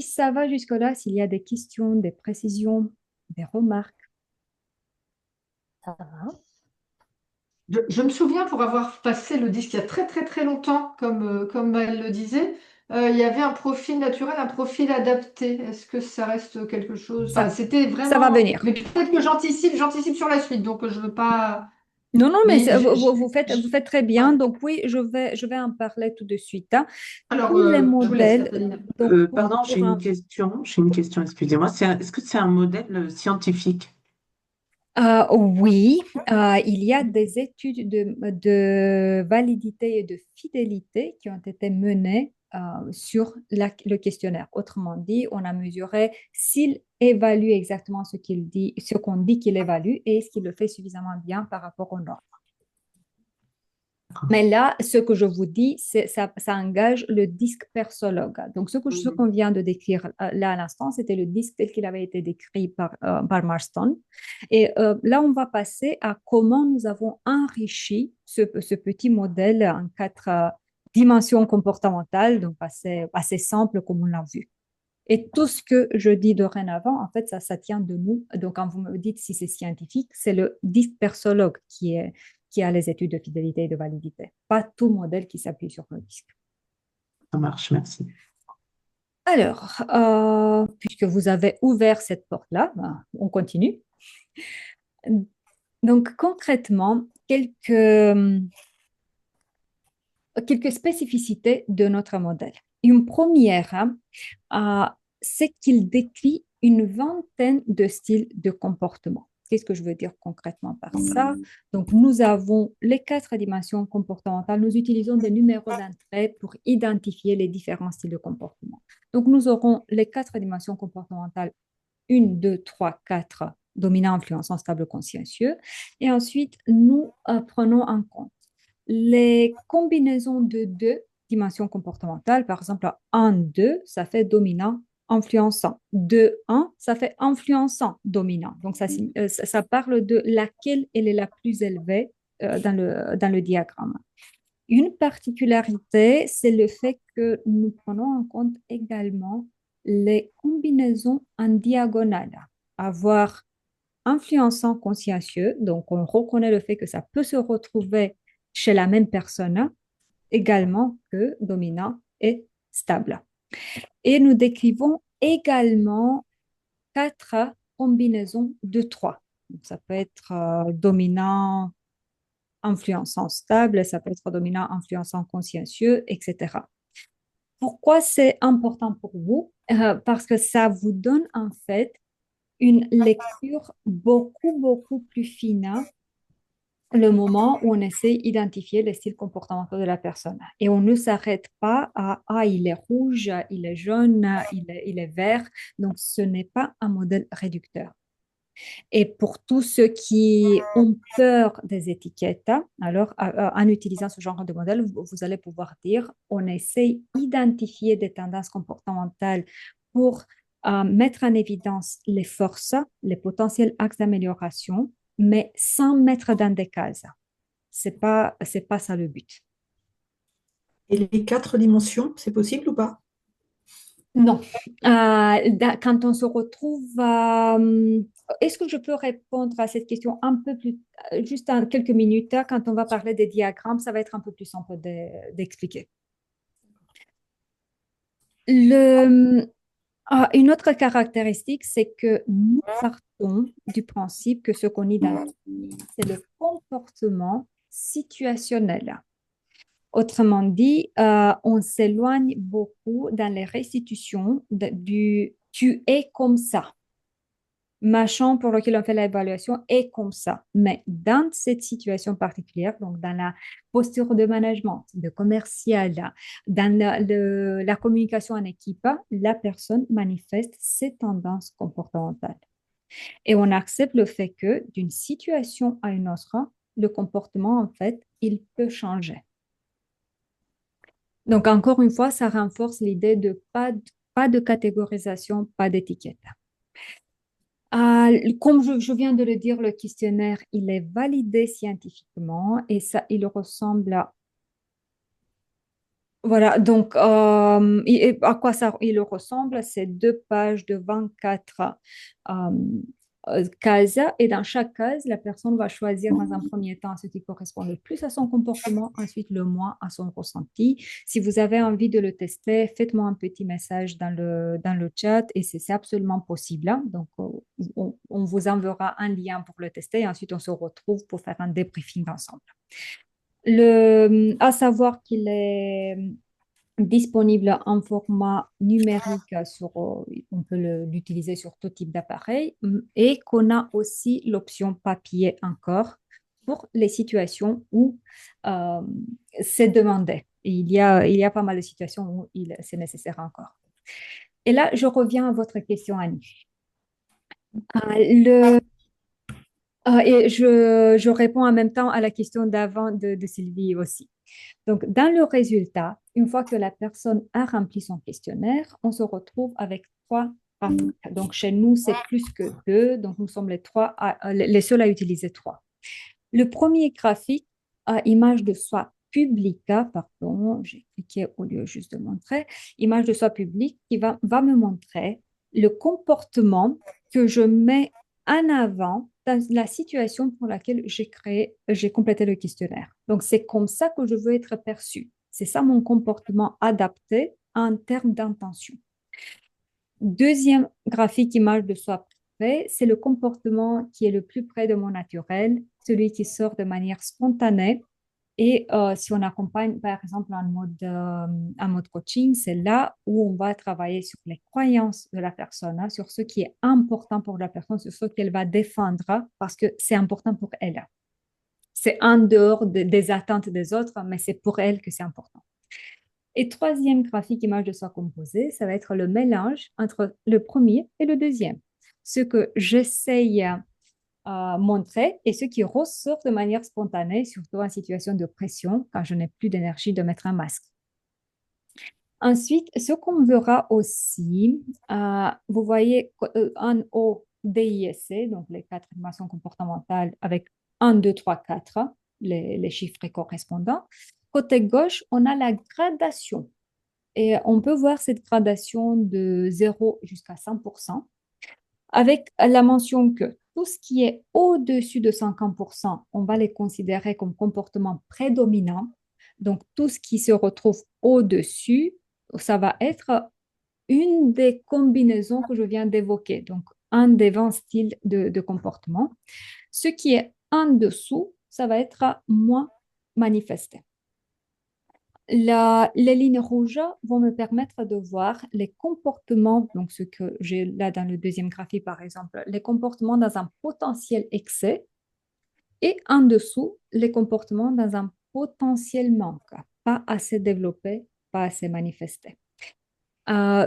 ça va jusque-là, s'il y a des questions, des précisions, des remarques. Ça va. Je me souviens pour avoir passé le disque il y a très très très longtemps, comme elle le disait, il y avait un profil naturel, un profil adapté. Est-ce que ça reste quelque chose? Enfin, Ça, c'était ça va vraiment. venir. Mais peut-être que j'anticipe sur la suite, donc je veux pas. Non, non, mais Mais vous faites très bien. ouais. Donc oui, je vais en parler tout de suite, hein. Alors, Tous les je vous laisse, modèles, Catalina. donc Pardon, j'ai pour une un question. J'ai une question, excusez-moi. Est-ce que c'est un modèle scientifique? Oui, il y a des études de validité et de fidélité qui ont été menées sur le questionnaire. Autrement dit, on a mesuré s'il évalue exactement ce qu'il dit, ce qu'on dit qu'il évalue et est-ce qu'il le fait suffisamment bien par rapport aux normes. Mais là, ce que je vous dis, ça engage le disque persologue. Donc, ce qu'on vient de décrire là à l'instant, c'était le disque tel qu'il avait été décrit par Marston. Et là, on va passer à comment nous avons enrichi ce petit modèle en 4 dimensions comportementales, donc assez simple comme on l'a vu. Et tout ce que je dis dorénavant, en fait, ça tient de nous. Donc, quand vous me dites si c'est scientifique, c'est le dispersologue qui a les études de fidélité et de validité, pas tout modèle qui s'appuie sur le disque. Ça marche, merci. Alors, puisque vous avez ouvert cette porte-là, ben, on continue. Donc, concrètement, quelques spécificités de notre modèle. Une première, c'est qu'il décrit une vingtaine de styles de comportement. Qu'est-ce que je veux dire concrètement par ça? Donc, nous avons les 4 dimensions comportementales. Nous utilisons des numéros d'entrée pour identifier les différents styles de comportement. Donc, nous aurons les 4 dimensions comportementales 1, 2, 3, 4, dominant, influençant, stable, consciencieux. Et ensuite, nous prenons en compte les combinaisons de 2 dimensions comportementales. Par exemple, 1, 2, ça fait dominant, influençant. 2, 1, ça fait influençant, dominant. Donc, ça parle de laquelle elle est la plus élevée dans le diagramme. Une particularité, c'est le fait que nous prenons en compte également les combinaisons en diagonale. Avoir influençant consciencieux, donc on reconnaît le fait que ça peut se retrouver chez la même personne, également que dominant et stable. Et nous décrivons également 4 combinaisons de 3. Donc, ça peut être dominant, influençant stable, ça peut être dominant, influençant consciencieux, etc. Pourquoi c'est important pour vous? Parce que ça vous donne en fait une lecture beaucoup, beaucoup plus fine le moment où on essaie d'identifier les styles comportementaux de la personne. Et on ne s'arrête pas à « Ah, il est rouge, il est jaune, il est vert ». Donc, ce n'est pas un modèle réducteur. Et pour tous ceux qui ont peur des étiquettes, alors en utilisant ce genre de modèle, vous allez pouvoir dire, on essaie d'identifier des tendances comportementales pour mettre en évidence les forces, les potentiels axes d'amélioration, mais sans mettre dans des cases. C'est pas ça le but. Et les 4 dimensions, c'est possible ou pas? Non. Quand on se retrouve, est-ce que je peux répondre à cette question un peu plus, juste en quelques minutes, quand on va parler des diagrammes, ça va être un peu plus simple d'expliquer. Une autre caractéristique, c'est que nous partons du principe que ce qu'on identifie, c'est le comportement situationnel. Autrement dit, on s'éloigne beaucoup dans les restitutions du tu es comme ça. Machin pour lequel on fait l'évaluation est comme ça. Mais dans cette situation particulière, donc dans la posture de management, de commercial, dans la communication en équipe, la personne manifeste ses tendances comportementales. Et on accepte le fait que d'une situation à une autre, le comportement, en fait, il peut changer. Donc, encore une fois, ça renforce l'idée de pas de catégorisation, pas d'étiquette. Comme je viens de le dire, le questionnaire, il est validé scientifiquement et ça, il ressemble à... Voilà, donc à quoi ça il ressemble? C'est 2 pages de 24 euh, cases et dans chaque case, la personne va choisir dans un premier temps ce qui correspond le plus à son comportement, ensuite le moins à son ressenti. Si vous avez envie de le tester, faites-moi un petit message dans le chat et c'est absolument possible, hein. Donc, on vous enverra un lien pour le tester et ensuite on se retrouve pour faire un débriefing ensemble. À savoir qu'il est disponible en format numérique on peut l'utiliser sur tout type d'appareil et qu'on a aussi l'option papier encore pour les situations où euh, c'est demandé. Et il y a pas mal de situations où c'est nécessaire encore. Et là, je reviens à votre question, Annie. Le, et je réponds en même temps à la question d'avant de Sylvie aussi. Donc, dans le résultat, une fois que la personne a rempli son questionnaire, on se retrouve avec 3 graphiques. Donc, chez nous, c'est plus que 2. Donc, nous sommes les seuls à utiliser 3. Le premier graphique à image de soi publique, pardon, j'ai cliqué au lieu juste de montrer, image de soi publique qui va me montrer le comportement que je mets en avant dans la situation pour laquelle j'ai complété le questionnaire. Donc, c'est comme ça que je veux être perçu. C'est ça mon comportement adapté en termes d'intention. Deuxième graphique image de soi privée, c'est le comportement qui est le plus près de mon naturel, celui qui sort de manière spontanée. Et si on accompagne, par exemple, un mode coaching, c'est là où on va travailler sur les croyances de la personne, hein, sur ce qui est important pour la personne, sur ce qu'elle va défendre, hein, parce que c'est important pour elle. C'est en dehors des attentes des autres, mais c'est pour elle que c'est important. Et troisième graphique image de soi composée, ça va être le mélange entre le premier et le deuxième. Ce que j'essaye montrer et ce qui ressort de manière spontanée, surtout en situation de pression, quand je n'ai plus d'énergie de mettre un masque. Ensuite, ce qu'on verra aussi, vous voyez en haut DISC, donc les 4 animations comportementales avec 1, 2, 3, 4, les chiffres correspondants. Côté gauche, on a la gradation. Et on peut voir cette gradation de 0 jusqu'à 100%, avec la mention que tout ce qui est au-dessus de 50%, on va les considérer comme comportement prédominant. Donc, tout ce qui se retrouve au-dessus, ça va être une des combinaisons que je viens d'évoquer. Donc, un des 20 styles de comportement. Ce qui est en dessous, ça va être moins manifesté. Les lignes rouges vont me permettre de voir les comportements, donc ce que j'ai là dans le deuxième graphique par exemple, les comportements dans un potentiel excès et en dessous, les comportements dans un potentiel manque, pas assez développé, pas assez manifesté.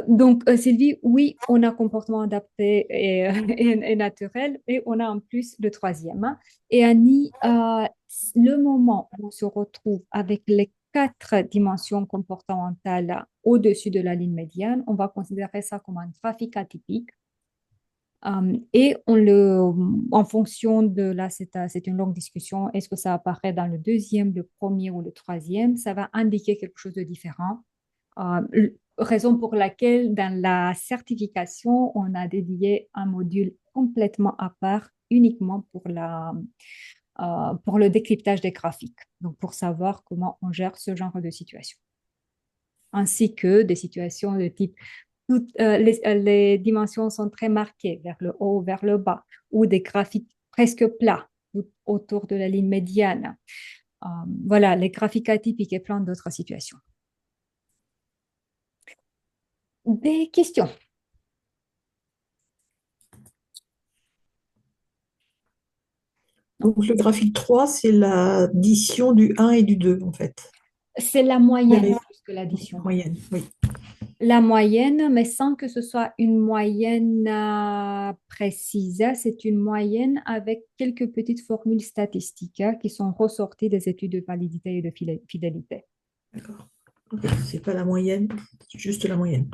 Donc, Sylvie, oui, on a un comportement adapté et naturel, et on a en plus le troisième. Et Annie, le moment où on se retrouve avec les 4 dimensions comportementales au-dessus de la ligne médiane, on va considérer ça comme un trafic atypique. Et en fonction de là, c'est une longue discussion. Est-ce que ça apparaît dans le deuxième, le premier ou le troisième? Ça va indiquer quelque chose de différent. Raison pour laquelle dans la certification, on a dédié un module complètement à part uniquement pour le décryptage des graphiques, donc pour savoir comment on gère ce genre de situation, ainsi que des situations de type les dimensions sont très marquées vers le haut, vers le bas, ou des graphiques presque plats autour de la ligne médiane. Voilà, les graphiques atypiques et plein d'autres situations. Des questions? Donc, le graphique 3, c'est l'addition du 1 et du 2, en fait. C'est la moyenne plus que l'addition. Moyenne, oui. La moyenne, mais sans que ce soit une moyenne précise, c'est une moyenne avec quelques petites formules statistiques qui sont ressorties des études de validité et de fidélité. D'accord. Ok, c'est pas la moyenne, c'est juste la moyenne.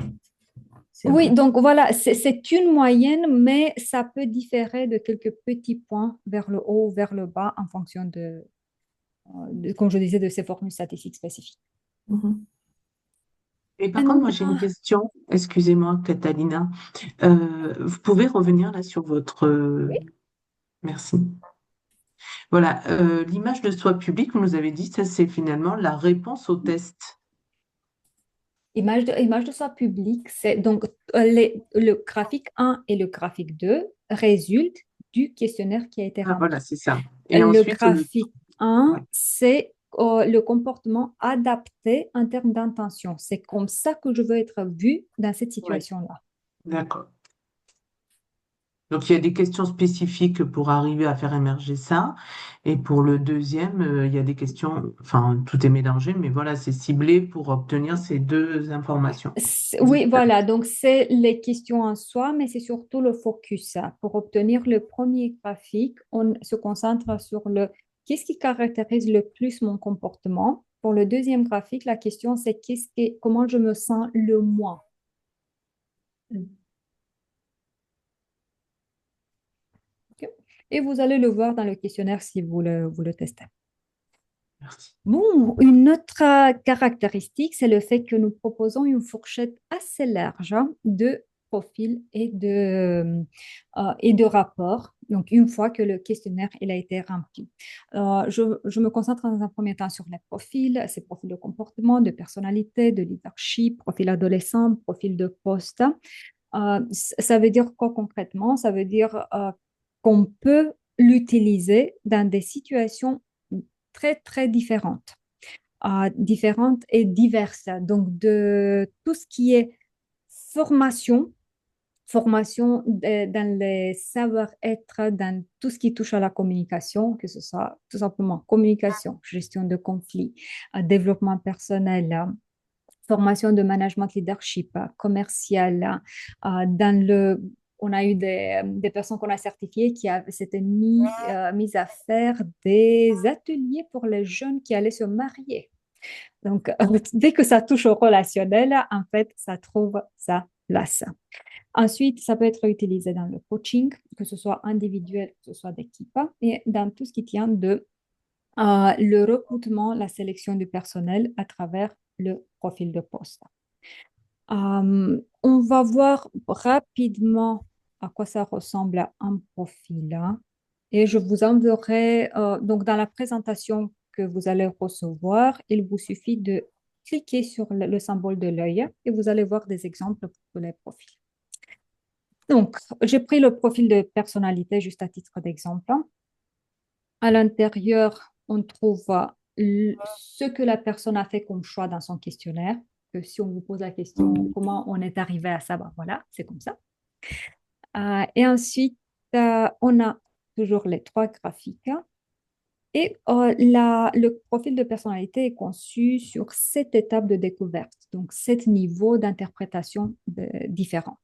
C'est un Oui, peu. donc voilà, c'est une moyenne, mais ça peut différer de quelques petits points vers le haut ou vers le bas en fonction comme je disais, de ces formules statistiques spécifiques. Mhm. Et par contre, Un- moi, j'ai une question. Excusez-moi, Catalina. Vous pouvez revenir là sur votre... oui, Merci. Voilà, l'image de soi publique, vous nous avez dit, ça, c'est finalement la réponse au test. image de soi publique, c'est donc le graphique 1 et le graphique 2 résultent du questionnaire qui a été Ah, voilà, rempli. c'est ça. Et Le ensuite, graphique 1, ouais, c'est le comportement adapté en termes d'intention. C'est comme ça que je veux être vue dans cette ouais, situation-là. d'accord. Donc, il y a des questions spécifiques pour arriver à faire émerger ça. Et pour le deuxième, il y a des questions, enfin, tout est mélangé, mais voilà, c'est ciblé pour obtenir ces deux informations. Oui, voilà, donc c'est les questions en soi, mais c'est surtout le focus. Pour obtenir le premier graphique, on se concentre sur le qu'est-ce qui caractérise le plus mon comportement. Pour le deuxième graphique, la question c'est comment je me sens le moi. Ok. Et vous allez le voir dans le questionnaire si vous le testez. Merci. Bon, une autre caractéristique, c'est le fait que nous proposons une fourchette assez large de profils et de rapports. Donc, une fois que le questionnaire il a été rempli. Je me concentre dans un premier temps sur les profils, ces profils de comportement, de personnalité, de leadership, profil adolescent, profil de poste. Ça veut dire quoi concrètement? Ça veut dire qu'on peut l'utiliser dans des situations très, très différentes et diverses. Donc, de tout ce qui est formation, dans les savoir-être, dans tout ce qui touche à la communication, que ce soit tout simplement communication, gestion de conflits, développement personnel, formation de management leadership, commercial, dans le on a eu des personnes qu'on a certifiées s'étaient mises à faire des ateliers pour les jeunes qui allaient se marier. Donc, dès que ça touche au relationnel, en fait, ça trouve sa place. Ensuite, ça peut être utilisé dans le coaching, que ce soit individuel, que ce soit d'équipe, et dans tout ce qui tient de le recrutement, la sélection du personnel à travers le profil de poste. On va voir rapidement à quoi ça ressemble à un profil, hein. Et je vous enverrai, donc dans la présentation que vous allez recevoir, il vous suffit de cliquer sur le symbole de l'œil et vous allez voir des exemples pour les profils. Donc, j'ai pris le profil de personnalité juste à titre d'exemple. À l'intérieur, on trouve ce que la personne a fait comme choix dans son questionnaire. Que si on vous pose la question comment on est arrivé à ça, ben voilà, c'est comme ça. Et ensuite, on a toujours les trois graphiques. Et le profil de personnalité est conçu sur 7 étapes de découverte, donc 7 niveaux d'interprétation différents.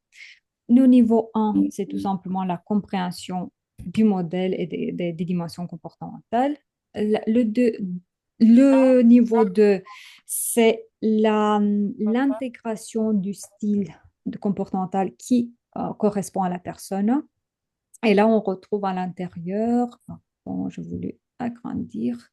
Le niveau 1, c'est tout simplement la compréhension du modèle et des dimensions comportementales. Le niveau 2, c'est l'intégration du style comportemental qui correspond à la personne. Et là, on retrouve à l'intérieur, bon, je voulais agrandir,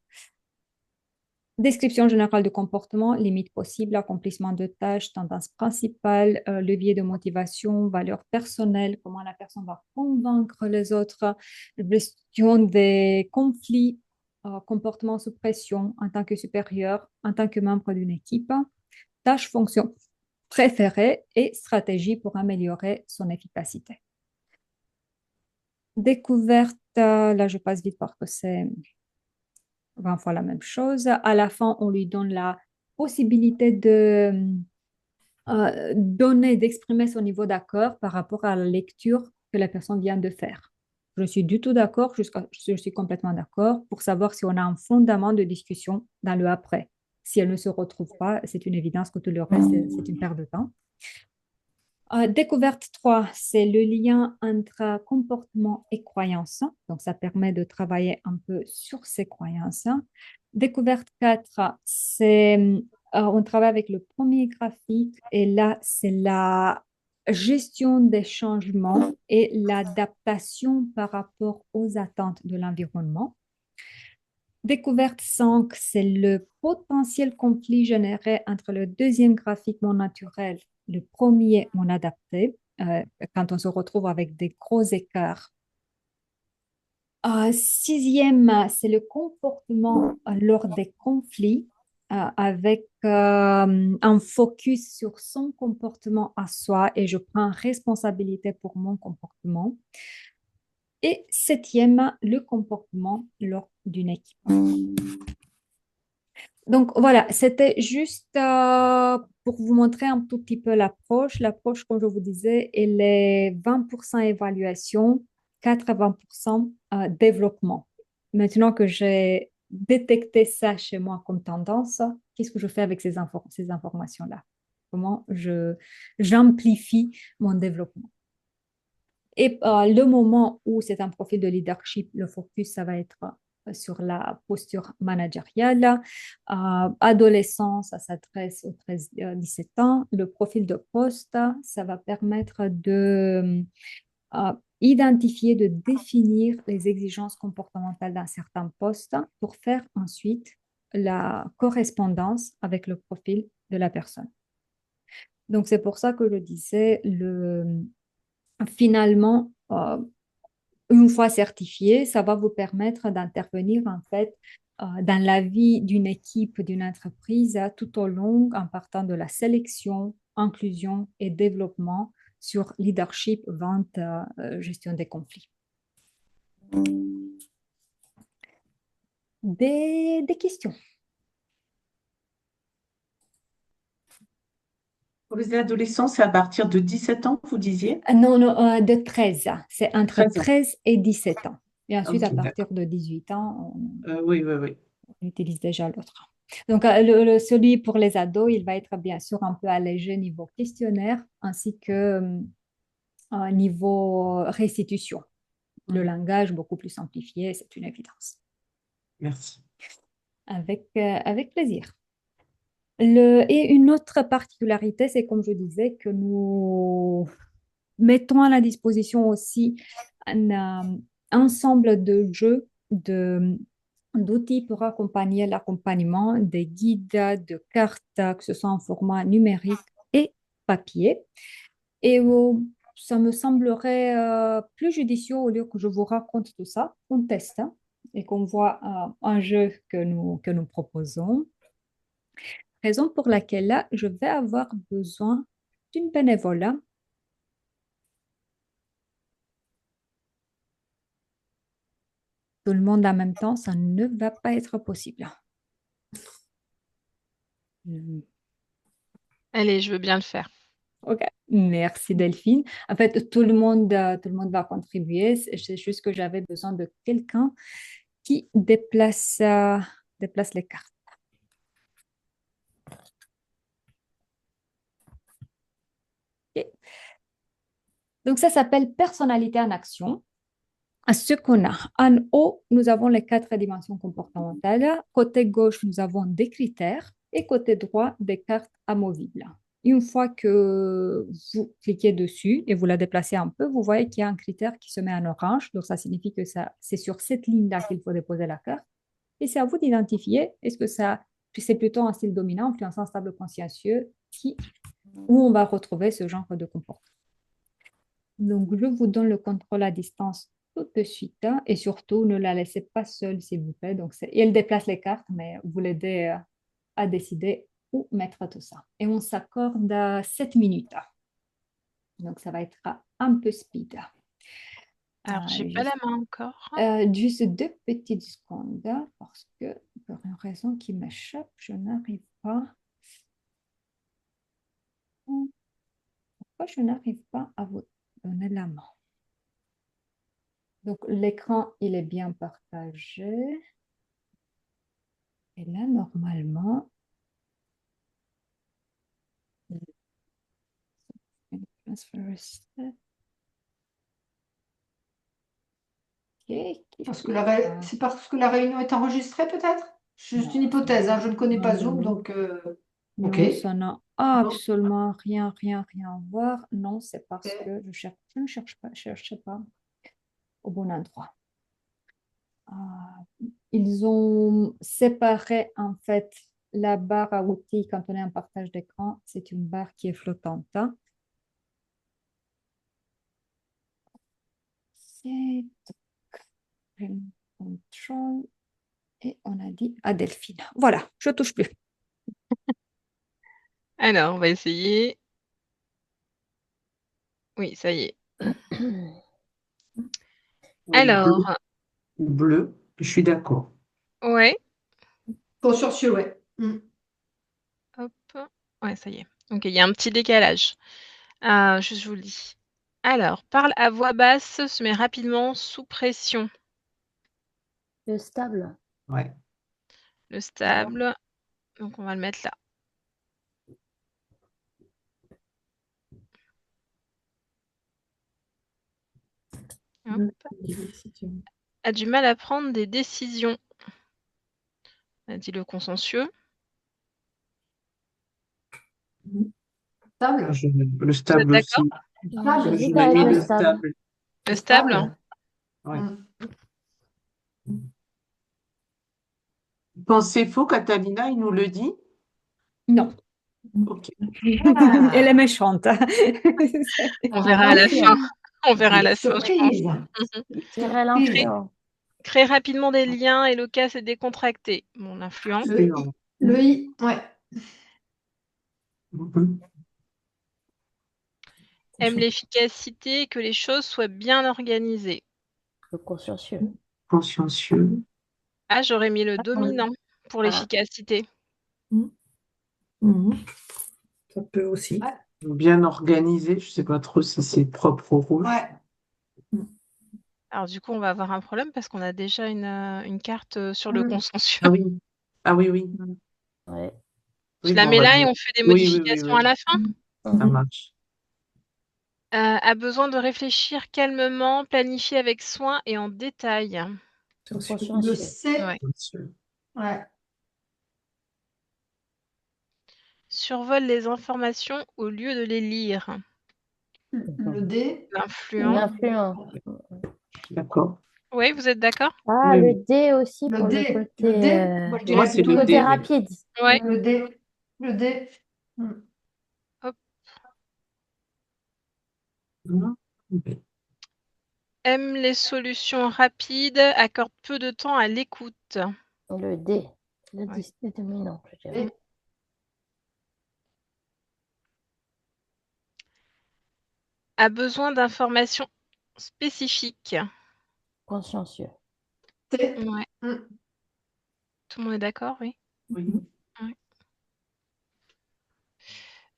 description générale du comportement, limites possibles, accomplissement de tâches, tendance principale, levier de motivation, valeurs personnelles, comment la personne va convaincre les autres, gestion des conflits, comportement sous pression en tant que supérieur, en tant que membre d'une équipe, tâches, fonctions préférées et stratégies pour améliorer son efficacité. Découverte, là je passe vite parce que c'est 20 fois la même chose. À la fin, on lui donne la possibilité de d'exprimer son niveau d'accord par rapport à la lecture que la personne vient de faire. Je suis du tout d'accord, je suis complètement d'accord pour savoir si on a un fondament de discussion dans le après. Si elle ne se retrouve pas, c'est une évidence que tout le reste, c'est une perte de temps. Découverte 3, c'est le lien entre comportement et croyance. Donc, ça permet de travailler un peu sur ces croyances. Découverte 4, on travaille avec le premier graphique et là, c'est la gestion des changements et l'adaptation par rapport aux attentes de l'environnement. Découverte 5, c'est le potentiel conflit généré entre le deuxième graphique mon naturel, le premier mon adapté, quand on se retrouve avec des gros écarts. Sixième, c'est le comportement lors des conflits, avec un focus sur son comportement à soi et je prends responsabilité pour mon comportement. Et septième, le comportement lors d'une équipe. Donc voilà, c'était juste pour vous montrer un tout petit peu l'approche. L'approche, comme je vous disais, elle est 20% évaluation, 80% développement. Maintenant que j'ai détecté ça chez moi comme tendance, qu'est-ce que je fais avec ces informations-là? Comment j'amplifie mon développement? Et le moment où c'est un profil de leadership, le focus, ça va être sur la posture managériale. Adolescent, ça s'adresse aux 13-17 ans. Le profil de poste, ça va permettre de identifier, de définir les exigences comportementales d'un certain poste pour faire ensuite la correspondance avec le profil de la personne. Donc, c'est pour ça que je disais, finalement, une fois certifié, ça va vous permettre d'intervenir en fait dans la vie d'une équipe, d'une entreprise tout au long en partant de la sélection, inclusion et développement sur leadership, vente, gestion des conflits. Des questions? Pour les adolescents, c'est à partir de 17 ans, vous disiez? Non, non, de 13. C'est entre 13 ans. 13 et 17 ans. Et ensuite, à Ok, partir d'accord. de 18 ans, Oui, oui, oui. on utilise déjà l'autre. Donc, celui pour les ados, il va être bien sûr un peu allégé niveau questionnaire ainsi que niveau restitution. Le langage beaucoup plus simplifié, c'est une évidence. Merci. Avec plaisir. Et une autre particularité, c'est comme je disais, que nous mettons à la disposition aussi un ensemble de jeux, d'outils pour accompagner l'accompagnement, des guides, de cartes, que ce soit en format numérique et papier. Et ça me semblerait plus judicieux au lieu que je vous raconte tout ça, on teste hein, et qu'on voit un jeu que nous proposons. Raison pour laquelle là, je vais avoir besoin d'une bénévole. Tout le monde en même temps, ça ne va pas être possible. Allez, je veux bien le faire. Ok, merci Delphine. En fait, tout le monde va contribuer. C'est juste que j'avais besoin de quelqu'un qui déplace les cartes. Ok. Donc, ça s'appelle personnalité en action. Ce qu'on a. En haut, nous avons les 4 dimensions comportementales. Côté gauche, nous avons des critères et côté droit, des cartes amovibles. Une fois que vous cliquez dessus et vous la déplacez un peu, vous voyez qu'il y a un critère qui se met en orange. Donc, ça signifie que c'est sur cette ligne-là qu'il faut déposer la carte. Et c'est à vous d'identifier, est-ce que c'est plutôt un style dominant, influençant, stable, consciencieux, où on va retrouver ce genre de comportement. Donc, je vous donne le contrôle à distance tout de suite hein, et surtout, ne la laissez pas seule, s'il vous plaît. Donc, et elle déplace les cartes, mais vous l'aidez à décider où mettre tout ça. Et on s'accorde à 7 minutes. Donc, ça va être un peu speed. Alors, j'ai pas la main encore. Juste 2 petites secondes parce que pour une raison qui m'échappe, je n'arrive pas. Pourquoi je n'arrive pas à vous donner la main? Donc, l'écran, il est bien partagé. Et là, normalement, C'est parce que la réunion est enregistrée, peut-être? C'est juste une hypothèse, hein, je ne connais pas Zoom, donc ok. Non, ça n'a absolument rien à voir. Non, c'est parce que je ne cherche pas au bon endroit. Ils ont séparé en fait la barre à outils quand on est en partage d'écran. C'est une barre qui est flottante, hein. C'est control et on a dit à Delphine. Voilà, je touche plus. Alors, on va essayer. Oui, ça y est. Oui, Alors, bleu, je suis d'accord. ouais, Consciencieux, ouais. hop. Ouais, ça y est. Ok, il y a un petit décalage. Je vous le dis. Alors, parle à voix basse, se met rapidement sous pression. Le stable. Ouais. Le stable. Donc, on va le mettre là. Hop. A du mal à prendre des décisions. On a dit le consciencieux. Stable. Le stable d'accord? aussi. Stable. J'hésite Je mets avec le le stable. stable. Le stable. Ouais. Pensez faux, Catalina, il nous le dit? Non. Ok. Elle est méchante. On verra à la fin. On verra à la fin, je Surprise. pense. J'irai l'influent. Crée rapidement des liens et le cas s'est décontracté. Mon influent. Le I, ouais. Aime l'efficacité et que les choses soient bien organisées. Le consciencieux. Consciencieux. Ah, j'aurais mis le dominant pour l'efficacité. Ça peut aussi. Bien organisé, je ne sais pas trop si c'est propre au rouge. Ouais. Alors du coup, on va avoir un problème parce qu'on a déjà une carte sur le consciencieux. Ah oui. Ah oui, oui. Ouais. Je Oui, la bon, on mets va là et dire. on fait des Oui, modifications à la fin. Ça marche. A besoin de réfléchir calmement, planifier avec soin et en détail. Le Consciencieux. C. Ouais. Ouais. Survole les informations au lieu de les lire. Le D. L'influent. L'influent. D'accord. Oui, vous êtes d'accord? Ah, Oui, le oui. D aussi Le pour le D. côté, Le D. Moi, je dirais Moi, c'est plutôt le côté D, oui. rapide. Ouais. Le D. Le D. Hop. Oui. Aime les solutions rapides, accorde peu de temps à l'écoute. Le D. Le Ouais. dominant, je dirais. A besoin d'informations spécifiques. Consciencieux. T. Ouais. Tout le monde est d'accord, oui? Oui. Ouais.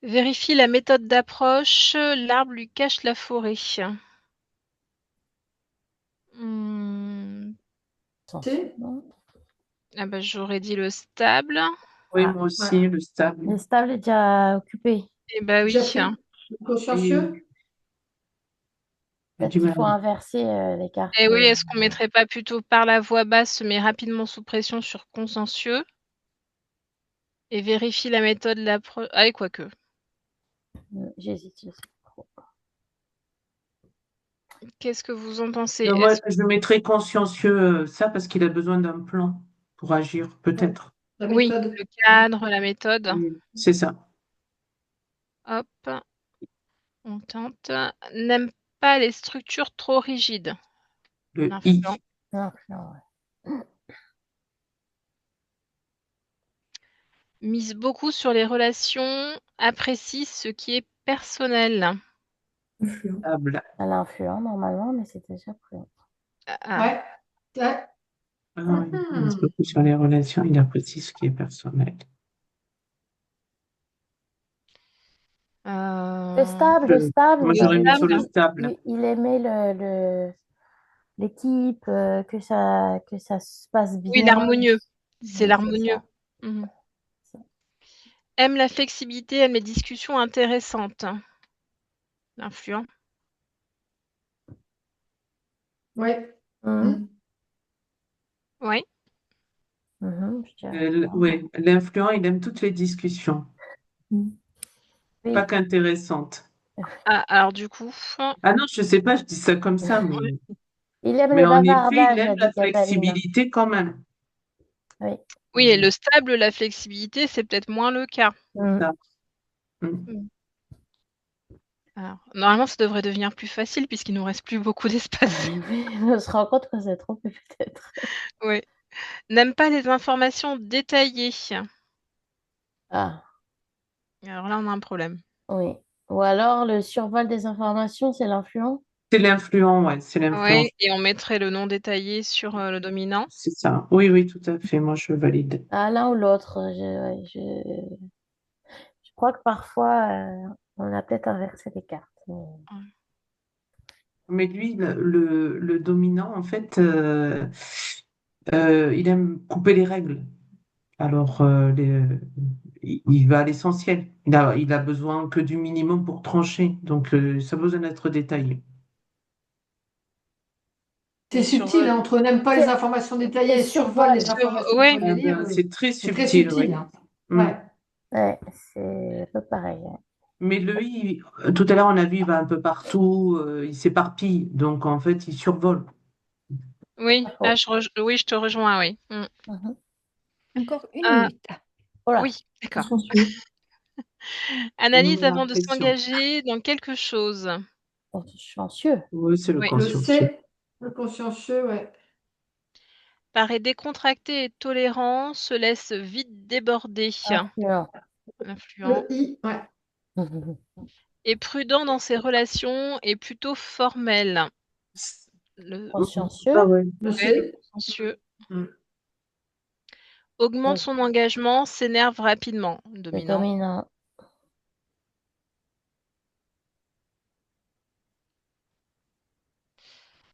Vérifie la méthode d'approche, l'arbre lui cache la forêt. T. Ah bah, j'aurais dit le stable. Oui, moi aussi, le stable. Le stable est déjà occupé. Eh bah oui. J'ai pris consciencieux. Peut-être qu'il faut inverser les cartes. Et oui, est-ce qu'on mettrait pas plutôt par la voix basse, se met rapidement sous pression sur consciencieux et vérifie la méthode de l'approche. Ah, et quoique. J'hésite, je sais trop. Qu'est-ce que vous en pensez? Non, moi, je mettrais consciencieux ça parce qu'il a besoin d'un plan pour agir, peut-être. La Oui, méthode. le cadre, la méthode. C'est ça. Hop, on tente. N'aime pas les structures trop rigides. Le I. L'influent. L'influent, ouais. Mise beaucoup sur les relations, apprécie ce qui est personnel. Stable. Elle a influent normalement, mais c'est déjà pris. Ouais. Ouais. Ah non, il mise beaucoup sur les relations, il apprécie ce qui est personnel. Le stable. Moi, j'aurais mis sur le stable. Il aimait l'équipe, que ça se passe bien. Oui, l'harmonieux. C'est Ouais, l'harmonieux. Aime la flexibilité, aime les discussions intéressantes. L'influent. Ouais. Mhm. Oui. Je dirais ça. Oui, l'influent, il aime toutes les discussions, pas Oui. qu'intéressantes. Ah, alors du coup, Ah non, je sais pas, je dis ça comme ça, ouais. Il aime mais les en effet, il bavardages, aime a la dit Catalina. flexibilité quand même. Oui. Oui, et le stable, la flexibilité, c'est peut-être moins le cas. Mhm. Ça. Mm. Mm. Alors, normalement, ça devrait devenir plus facile puisqu'il nous reste plus beaucoup d'espace. On se rend compte que c'est trop peu peut-être. Oui. N'aime pas les informations détaillées. Ah, Alors là, on a un problème. oui. Ou alors le survol des informations, c'est l'influent? C'est l'influent, ouais, c'est l'influence. Oui, et on mettrait le nom détaillé sur le dominant. C'est ça. Oui, oui, tout à fait. Moi, je valide. Ah, l'un ou l'autre. Ouais, je crois que parfois, on a peut-être inversé les cartes. Mais lui, le dominant, en fait, il aime couper les règles. Alors, il va à l'essentiel. Il a besoin que du minimum pour trancher. Donc, ça a besoin d'être détaillé. C'est Et subtil, hein, entre n'aime pas les C'est informations c'est détaillées et survole les survol. informations qu'il ouais, faut Ah lire, ben, oui. c'est très C'est très subtil, subtil, oui. hein. Mm. Ouais. Ouais, c'est un peu pareil. Ouais. Mais tout à l'heure, on a vu, il va un peu partout, il s'éparpille. Donc, en fait, il survole. oui, Pas là, faux. oui, je te rejoins, oui. Mhm. Encore une Ah, minute. Voilà. oui, d'accord. Consciencieux. On nous Analyse met la avant de pression. s'engager dans quelque chose. Chanceux. Oui, c'est le Oui. Le consciencieux. C, le consciencieux, ouais. Paraît décontracté et tolérant, se laisse vite déborder. Influent. L'influent. Le I, ouais. Est prudent dans ses relations et plutôt formel. Le Ah Consciencieux. ouais. Le ouais, C. consciencieux. Mm. Augmente Le, son engagement, s'énerve rapidement. le Dominant. dominant.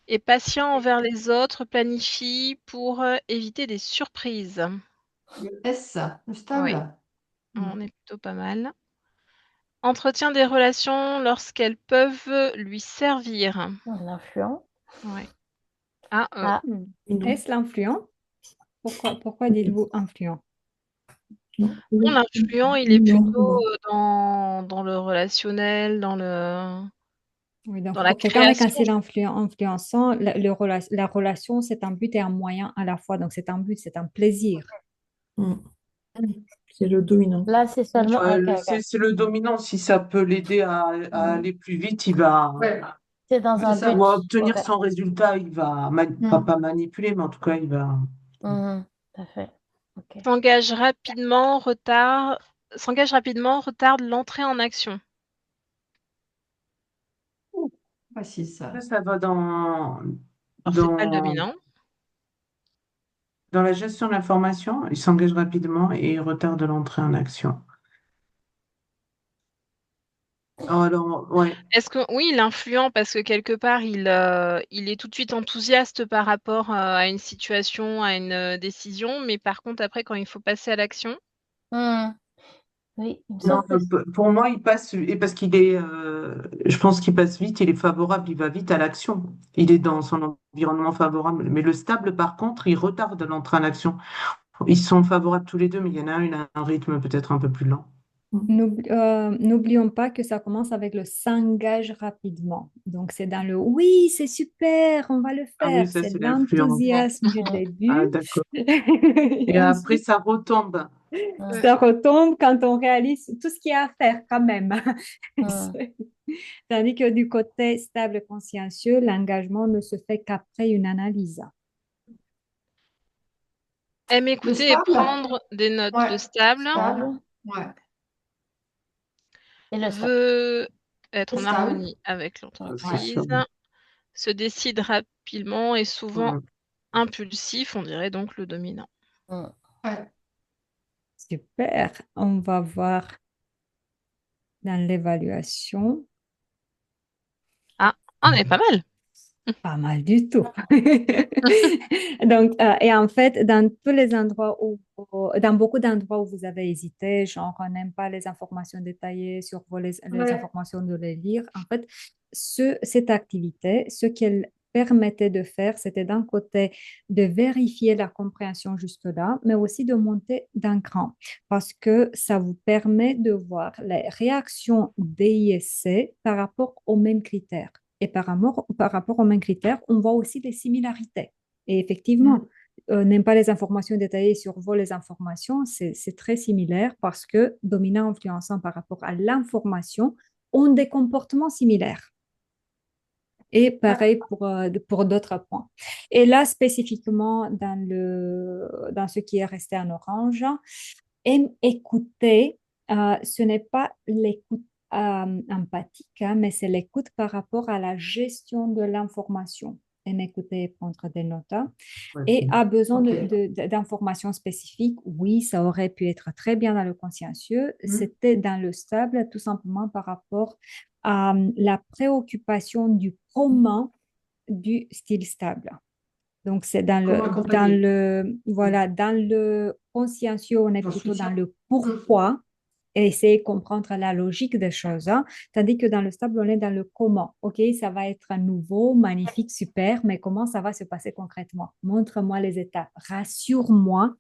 Est patient envers les autres, planifie pour éviter des surprises. Le S, le Oui, stable. Mm. on est plutôt pas mal. Entretient des relations lorsqu'elles peuvent lui servir. L'influent. Ouais. Ah, Ah, Hmm. Et non. Est-ce l'influent? Pourquoi dites-vous influent? Non. bon, l'influent, il est Non, plutôt non. dans le relationnel, Oui, dans donc la pour quelqu'un avec un création. style influençant, la relation, c'est un but et un moyen à la fois. Donc c'est un but, c'est un plaisir. Mm. C'est le dominant. là, c'est seulement. Ouais, Ok, ok. c'est le dominant. Si ça peut l'aider à aller plus vite, il va, Ouais, C'est dans c'est un ça. but. ou à Ok. obtenir son résultat, il va Mm. pas manipuler, mais en tout cas, il va. Tout à fait. Ok. S'engage rapidement, retarde l'entrée en action. Facile, Ça, ça. ça va Alors, c'est pas le dans, dominant. dans la gestion de l'information. Il s'engage rapidement et il retarde l'entrée en action. Alors, ouais. Est-ce que oui, il est influent parce que quelque part, il est tout de suite enthousiaste par rapport, à une situation, à une, décision, mais par contre après quand il faut passer à l'action, Hmm. Oui, il me Non, semble que pour moi, il passe, et parce qu'il est, je pense qu'il passe vite, il est favorable, il va vite à l'action. Il est dans son environnement favorable. Mais le stable, par contre, il retarde l'entrée en action. Ils sont favorables tous les deux, mais il y en a un, il a un rythme peut-être un peu plus lent. N'oublions pas que ça commence avec le s'engage rapidement. Donc c'est dans le oui, c'est super, on va le Ah oui, faire. ça, C'est c'est l'influence. l'enthousiasme du Ah, début. d'accord. Et Et après, ensuite, ça retombe. Hmm. ça retombe quand on réalise tout ce qu'il y a à faire quand même. Hmm. Tandis que du côté stable consciencieux, l'engagement ne se fait qu'après une analyse. aime Le écouter et stable? prendre des notes. Ouais. Le stable Stable. Stable. Ouais. Et le stable. veut Le être en stable. harmonie avec C'est Ouais. l'entreprise, sûr. se décide rapidement et souvent Mm. impulsif, on dirait donc le dominant. Hmm. Ouais. Super. On va voir dans l'évaluation. Ah, on est pas mal. Pas mal du tout. Donc, et en fait, dans tous les endroits dans beaucoup d'endroits où vous avez hésité, genre, on n'aime pas les informations détaillées, survoler les Ouais. informations de les lire, en fait, cette activité, ce qu'elle permettait de faire, c'était d'un côté de vérifier la compréhension jusque-là, mais aussi de monter d'un cran, parce que ça vous permet de voir les réactions des ISC par rapport aux mêmes critères. Et par rapport aux mêmes critères, on voit aussi des similarités. Et effectivement, Mm. n'aime pas les informations détaillées, survole les informations, c'est très similaire parce que dominant influençant par rapport à l'information ont des comportements similaires. Et Ouais. pareil pour d'autres points. Et là, spécifiquement dans ce qui est resté en orange, aime écouter, ce n'est pas l'écoute empathique, hein, mais c'est l'écoute par rapport à la gestion de l'information. Aime écouter et prendre des notes, hein. Et Ok. a besoin Ok. d'informations spécifiques. Oui, ça aurait pu être très bien dans le consciencieux. Mm. C'était dans le stable, tout simplement par rapport à la préoccupation du comment du style stable. Donc, c'est Comment accompagner? Mm. voilà, dans le consciencieux, on est J'en suis plutôt dans sûre. le Mm. pourquoi et essayer de comprendre la logique des choses, hein. Tandis que dans le stable, on est dans le comment. OK, ça va être un nouveau, magnifique, super, mais comment ça va se passer concrètement? Montre-moi les étapes. Rassure-moi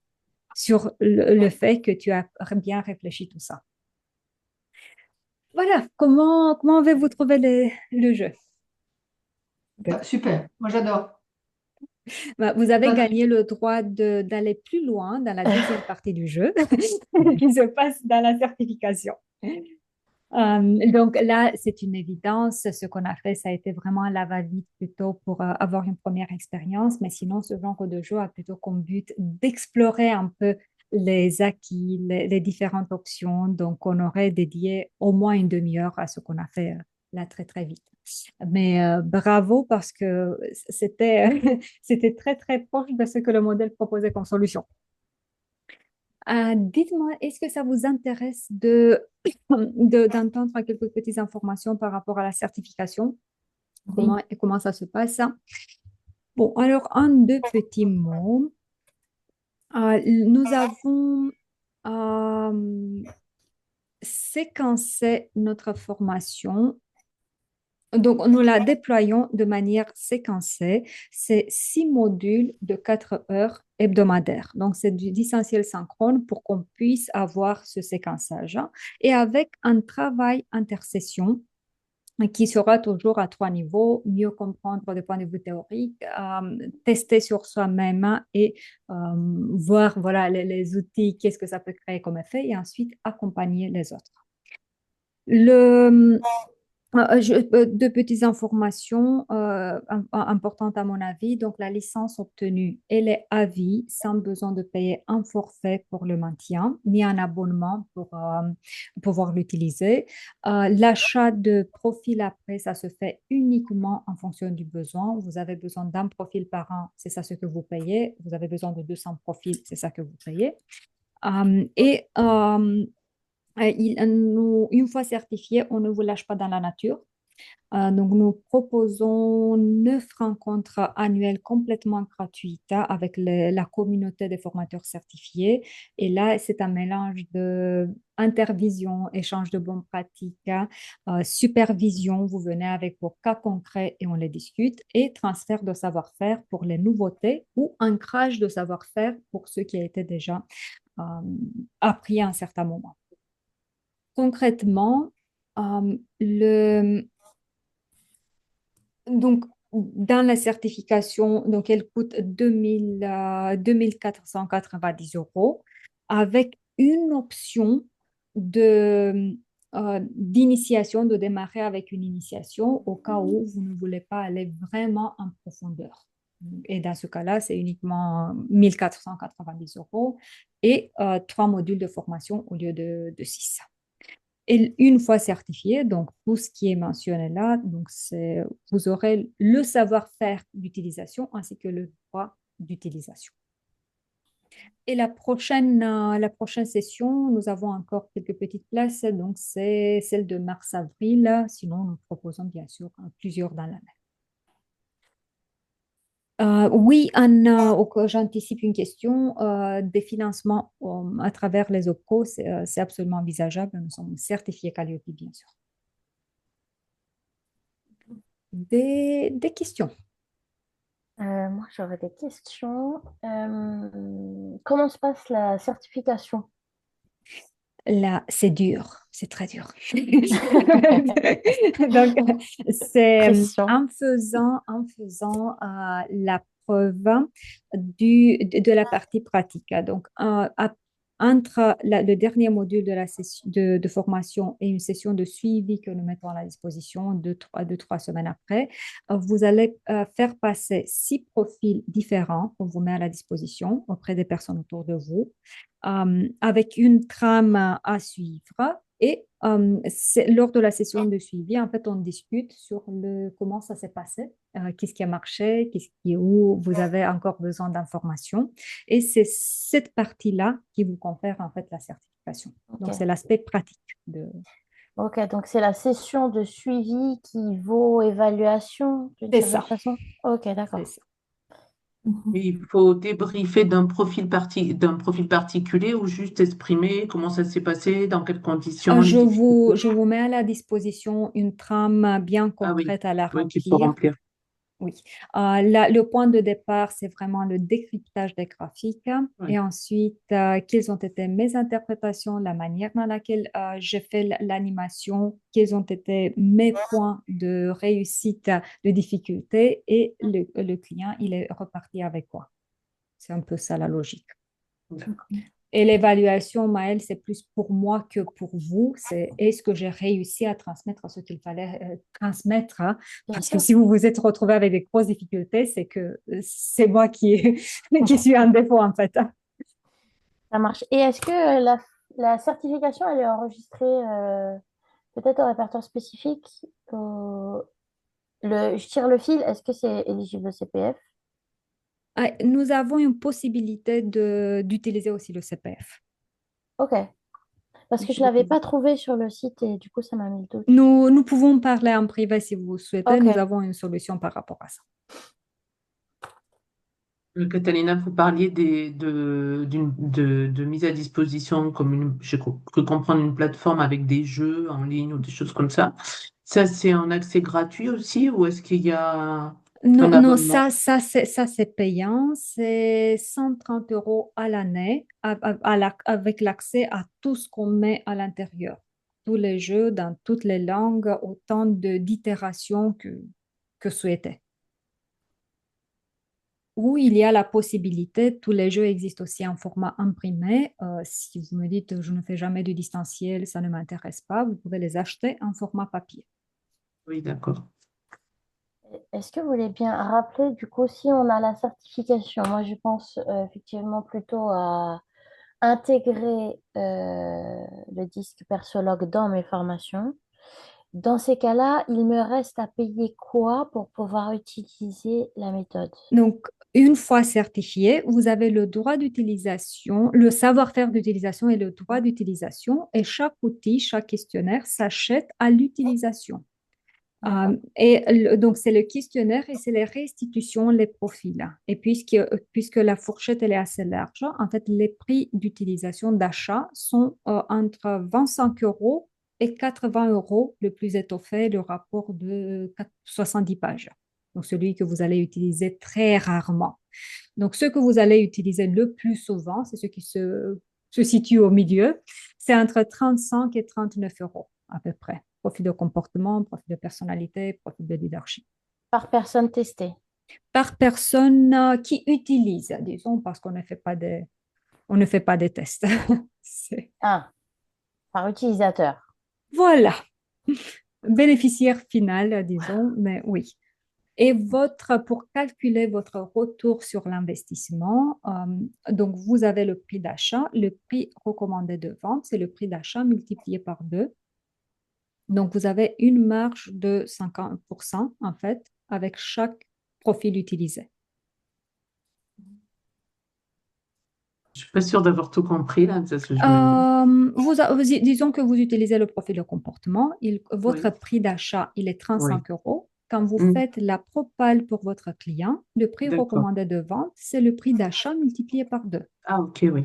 sur le fait que tu as bien réfléchi tout ça. Voilà, comment avez-vous trouvé le jeu? Bah, super. Moi, j'adore. Bah, vous avez Ça- gagné le droit d'aller plus loin dans la deuxième partie du jeu qui se passe dans la certification. Donc là, c'est une évidence. Ce qu'on a fait, ça a été vraiment la va-vite plutôt pour avoir une première expérience. Mais sinon, ce genre de jeu a plutôt comme but d'explorer un peu les acquis, les différentes options. Donc, on aurait dédié au moins une demi-heure à ce qu'on a fait là très, très vite. Mais bravo parce que c'était très, très proche de ce que le modèle proposait comme solution. Dites-moi, est-ce que ça vous intéresse d'entendre quelques petites informations par rapport à la certification? Oui. Comment ça se passe? Bon, alors, en deux petits mots, nous avons séquencé notre formation. Donc, nous la déployons de manière séquencée. C'est 6 modules de 4 heures hebdomadaires. Donc, c'est du distanciel synchrone pour qu'on puisse avoir ce séquençage, hein. Et avec un travail intersession qui sera toujours à 3 niveaux, mieux comprendre du point de vue théorique, tester sur soi-même, hein, et voir voilà, les outils, qu'est-ce que ça peut créer comme effet, et ensuite accompagner les autres. Le, Deux petites informations importantes à mon avis. Donc, la licence obtenue, elle est à vie, sans besoin de payer un forfait pour le maintien, ni un abonnement pour pouvoir l'utiliser. L'achat de profil après, ça se fait uniquement en fonction du besoin. Vous avez besoin d'un profil par an, c'est ça ce que vous payez. Vous avez besoin de 200 profils, c'est ça que vous payez. Et une fois certifié, on ne vous lâche pas dans la nature. Donc, nous proposons 9 rencontres annuelles complètement gratuites, hein, avec la communauté des formateurs certifiés. Et là, c'est un mélange de intervision, échange de bonnes pratiques, hein, supervision. Vous venez avec vos cas concrets et on les discute. Et transfert de savoir-faire pour les nouveautés ou ancrage de savoir-faire pour ceux qui a été déjà euh, appris à un certain moment. Concrètement, donc, dans la certification, donc elle coûte 2490 euros avec une option d'initiation, de démarrer avec une initiation au cas où vous ne voulez pas aller vraiment en profondeur. Et dans ce cas-là, c'est uniquement 1490 euros et 3 modules de formation au lieu de 6. Et une fois certifié, donc tout ce qui est mentionné là, donc vous aurez le savoir-faire d'utilisation ainsi que le droit d'utilisation. Et la prochaine session, nous avons encore quelques petites places, donc c'est celle de mars-avril. Sinon, nous proposons bien sûr plusieurs dans l'année. Oui, j'anticipe une question. Des financements à travers les OPCO, c'est absolument envisageable. Nous sommes certifiés Calliope, bien sûr. Des questions? Moi, j'aurais des questions. Comment se passe la certification? Là, c'est dur, c'est très dur. Donc, c'est Pression. en faisant la preuve de la partie pratique. Donc, entre le dernier module de la session de formation et une session de suivi que nous mettons à la disposition deux, 3 semaines après, vous allez faire passer 6 profils différents qu'on vous met à la disposition auprès des personnes autour de vous avec une trame à suivre. Et lors de la session de suivi, en fait, on discute sur comment ça s'est passé, qu'est-ce qui a marché, où vous avez encore besoin d'informations. Et c'est cette partie-là qui vous confère en fait la certification. Donc, c'est Ok. l'aspect pratique Ok, donc c'est la session de suivi qui vaut évaluation d'une C'est certaine ça, façon. Ok, c'est d'accord. ça. Mhm. Il faut débriefer d'un profil particulier ou juste exprimer comment ça s'est passé, dans quelles conditions, les difficultés. Je vous mets à la disposition une trame bien Ah oui, concrète à la oui, qu'il faut remplir. remplir. Oui. Le point de départ, c'est vraiment le décryptage des graphiques Oui. et ensuite, quelles ont été mes interprétations, la manière dans laquelle j'ai fait l'animation, quels ont été mes points de réussite, de difficulté et le client, il est reparti avec quoi? C'est un peu ça la logique. Et l'évaluation, Maëlle, c'est plus pour moi que pour vous. C'est est-ce que j'ai réussi à transmettre ce qu'il fallait transmettre, hein? Bien Parce que sûr, si vous vous êtes retrouvé avec des grosses difficultés, c'est que c'est moi qui, qui suis en défaut, en fait, hein. ça marche. Et est-ce que la certification, elle est enregistrée peut-être au répertoire spécifique je tire le fil, est-ce que c'est éligible au CPF? Ah, nous avons une possibilité d'utiliser aussi le CPF. Ok, parce que je ne l'avais pas trouvé sur le site et du coup, ça m'a mis le doute. Nous pouvons parler en privé si vous souhaitez. Ok, Nous avons une solution par rapport à ça. Catalina, vous parliez de mise à disposition, comme j'ai cru comprendre une plateforme avec des jeux en ligne ou des choses comme ça. Ça, c'est un accès gratuit aussi ou est-ce qu'il y a Non, un non, abonnement? ça c'est payant. C'est 130 euros à l'année avec l'accès à tout ce qu'on met à l'intérieur. Tous les jeux dans toutes les langues, autant d'itérations que souhaité. Ou il y a la possibilité, tous les jeux existent aussi en format imprimé. Si vous me dites je ne fais jamais du distanciel, ça ne m'intéresse pas, vous pouvez les acheter en format papier. Oui, d'accord. est-ce que vous voulez bien rappeler, du coup, si on a la certification, moi je pense effectivement plutôt à intégrer le disque Persologue dans mes formations. Dans ces cas-là, il me reste à payer quoi pour pouvoir utiliser la méthode? Donc, une fois certifié, vous avez le droit d'utilisation, le savoir-faire d'utilisation et le droit d'utilisation. Et chaque outil, chaque questionnaire s'achète à l'utilisation. D'accord. Donc, c'est le questionnaire et c'est les restitutions, les profils. Et puisque la fourchette elle est assez large, en fait, les prix d'utilisation d'achat sont entre 25 euros et 80 euros, le plus étoffé, le rapport de 70 pages. Donc, celui que vous allez utiliser très rarement. Donc, ce que vous allez utiliser le plus souvent, c'est ce qui se situe au milieu. C'est entre 35 et 39 euros à peu près. Profil de comportement, profil de personnalité, profil de leadership. Par personne testée. Par personne qui utilise, disons, parce on ne fait pas des tests. Ah, par utilisateur. Voilà, bénéficiaire final, disons, mais oui. Et pour calculer votre retour sur l'investissement, donc vous avez le prix d'achat, le prix recommandé de vente, c'est le prix d'achat multiplié par 2. Donc vous avez une marge de 50% en fait avec chaque profil utilisé. Je suis pas sûre d'avoir tout compris là, c'est ce que je me... Disons que vous utilisez le profil de comportement. Oui, Votre prix d'achat, il est oui, 35 euros. quand vous Mm. faites la propale pour votre client, le prix D'accord. recommandé de vente, c'est le prix d'achat multiplié par 2. Ah, ok, oui.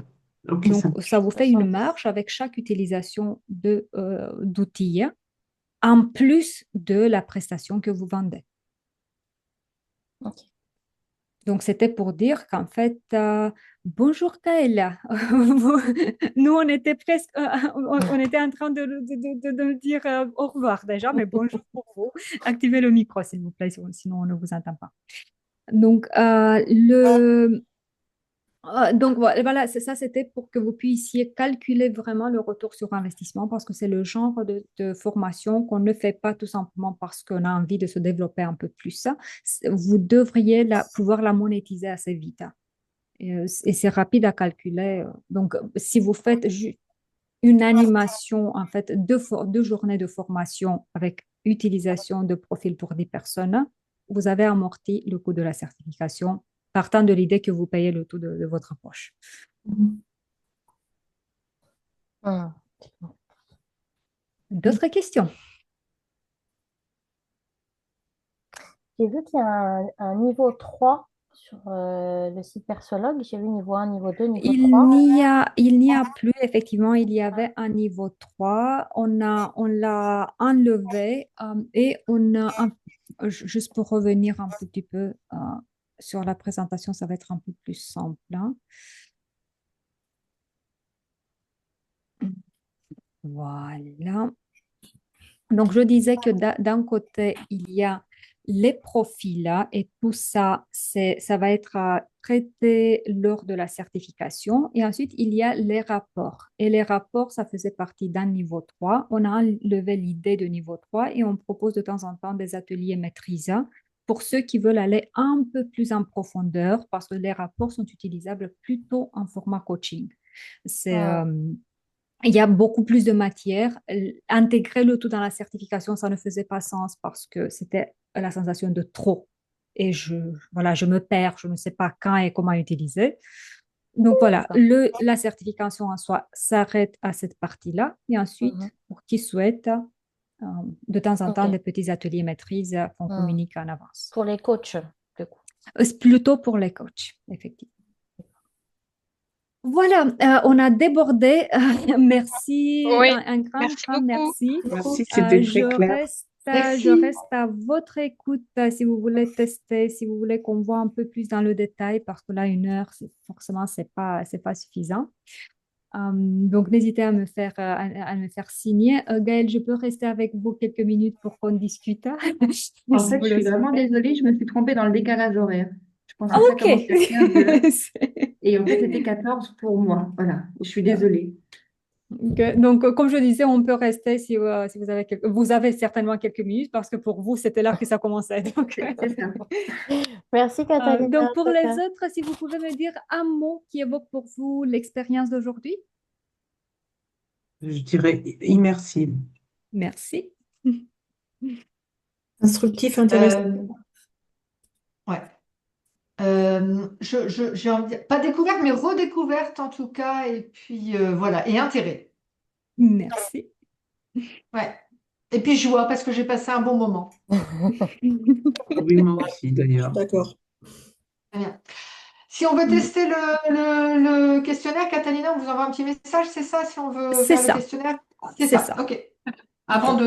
Ok, ça Donc, ça vous fait une marge avec chaque utilisation d'outils en plus de la prestation que vous vendez. Ok. Donc, c'était pour dire qu'en fait, bonjour Kaela. Nous, on était presque, on était en train de dire au revoir déjà, mais bonjour pour vous. Activez le micro, s'il vous plaît, sinon on ne vous entend pas. Donc, donc voilà, ça c'était pour que vous puissiez calculer vraiment le retour sur investissement parce que c'est le genre de formation qu'on ne fait pas tout simplement parce qu'on a envie de se développer un peu plus. Vous devriez pouvoir la monétiser assez vite. Et c'est rapide à calculer. Donc, si vous faites une animation, en fait, deux journées de formation avec utilisation de profils pour 10 personnes, vous avez amorti le coût de la certification partant de l'idée que vous payez le tout de votre poche. Hmm. D'autres questions? J'ai vu qu'il y a un niveau 3 sur le site Persologue. J'ai vu niveau 1, niveau 2, niveau 3. Il n'y a plus, effectivement, il y avait un niveau 3. On l'a enlevé et juste pour revenir un tout petit peu sur la présentation, ça va être un peu plus simple, hein. Voilà. Donc, je disais que d'un côté, il y a les profils là, et tout ça, ça va être traité lors de la certification. Et ensuite, il y a les rapports. Et les rapports, ça faisait partie d'un niveau 3. On a enlevé l'idée de niveau 3 et on propose de temps en temps des ateliers maîtrise pour ceux qui veulent aller un peu plus en profondeur parce que les rapports sont utilisables plutôt en format coaching. C'est... il y a beaucoup plus de matière. Intégrer le tout dans la certification, ça ne faisait pas sens parce que c'était la sensation de trop. Et voilà, je me perds, je ne sais pas quand et comment utiliser. Donc voilà, la certification en soi s'arrête à cette partie-là. Et ensuite, pour qui souhaite, de temps en temps, Ok. des petits ateliers maîtrise qu'on communique en avance. Pour les coachs, du coup. C'est plutôt pour les coachs, effectivement. Voilà, on a débordé. Merci, Oui, un grand, merci grand beaucoup. merci. Merci, c'était Je très clair. Merci. reste à votre écoute si vous voulez tester, si vous voulez qu'on voit un peu plus dans le détail, parce que là, 1 heure, forcément, c'est pas suffisant. Donc, n'hésitez à me faire signer. Gaëlle, je peux rester avec vous quelques minutes pour qu'on discute. En Si fait, vous je le suis vraiment souhaitez. désolée, je me suis trompée dans le décalage horaire. Je Ah, pensais que ça ok. commençait à 15 heures et en fait, c'était 14 pour moi. Voilà, je suis désolée. Donc, comme je disais, on peut rester si vous avez vous avez certainement quelques minutes parce que pour vous, c'était là que ça commençait. Donc, C'est ça. Merci, Catalina. donc, pour en tout les cas. autres, si vous pouvez me dire un mot qui évoque pour vous l'expérience d'aujourd'hui. Je dirais immersive. Merci. Instructif, intéressant. Ouais. J'ai envie de dire, pas découverte, mais redécouverte en tout cas, et puis voilà, et intérêt. Merci. Ouais. Et puis joie, parce que j'ai passé un bon moment. Oui, moi aussi, d'ailleurs. D'accord. Très bien. Si on veut tester le questionnaire, Catalina, on vous envoie un petit message, c'est ça, si on veut C'est faire le ça. questionnaire? C'est ça. Ok. Avant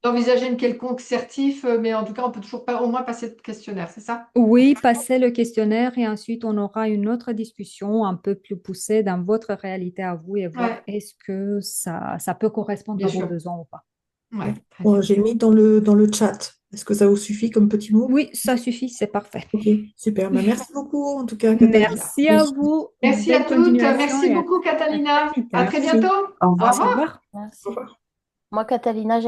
d'envisager une quelconque certif, mais en tout cas, on peut toujours pas, au moins passer le questionnaire, c'est ça? Oui, passez le questionnaire et ensuite on aura une autre discussion un peu plus poussée dans votre réalité à vous et voir Ouais, est-ce que ça peut correspondre bien à vos sûr. besoins ou pas. Ouais, très Bon, bien. j'ai mis dans le chat. Est-ce que ça vous suffit comme petit mot? Oui, ça suffit, c'est parfait. Ok, super. Bah, merci beaucoup, en tout cas, Catalina. Merci à vous. Merci à Belle toutes. continuation Merci et beaucoup, à très Catalina. vite. À très Merci. bientôt. Au Au revoir. Au revoir. revoir. Merci. Moi, Catalina,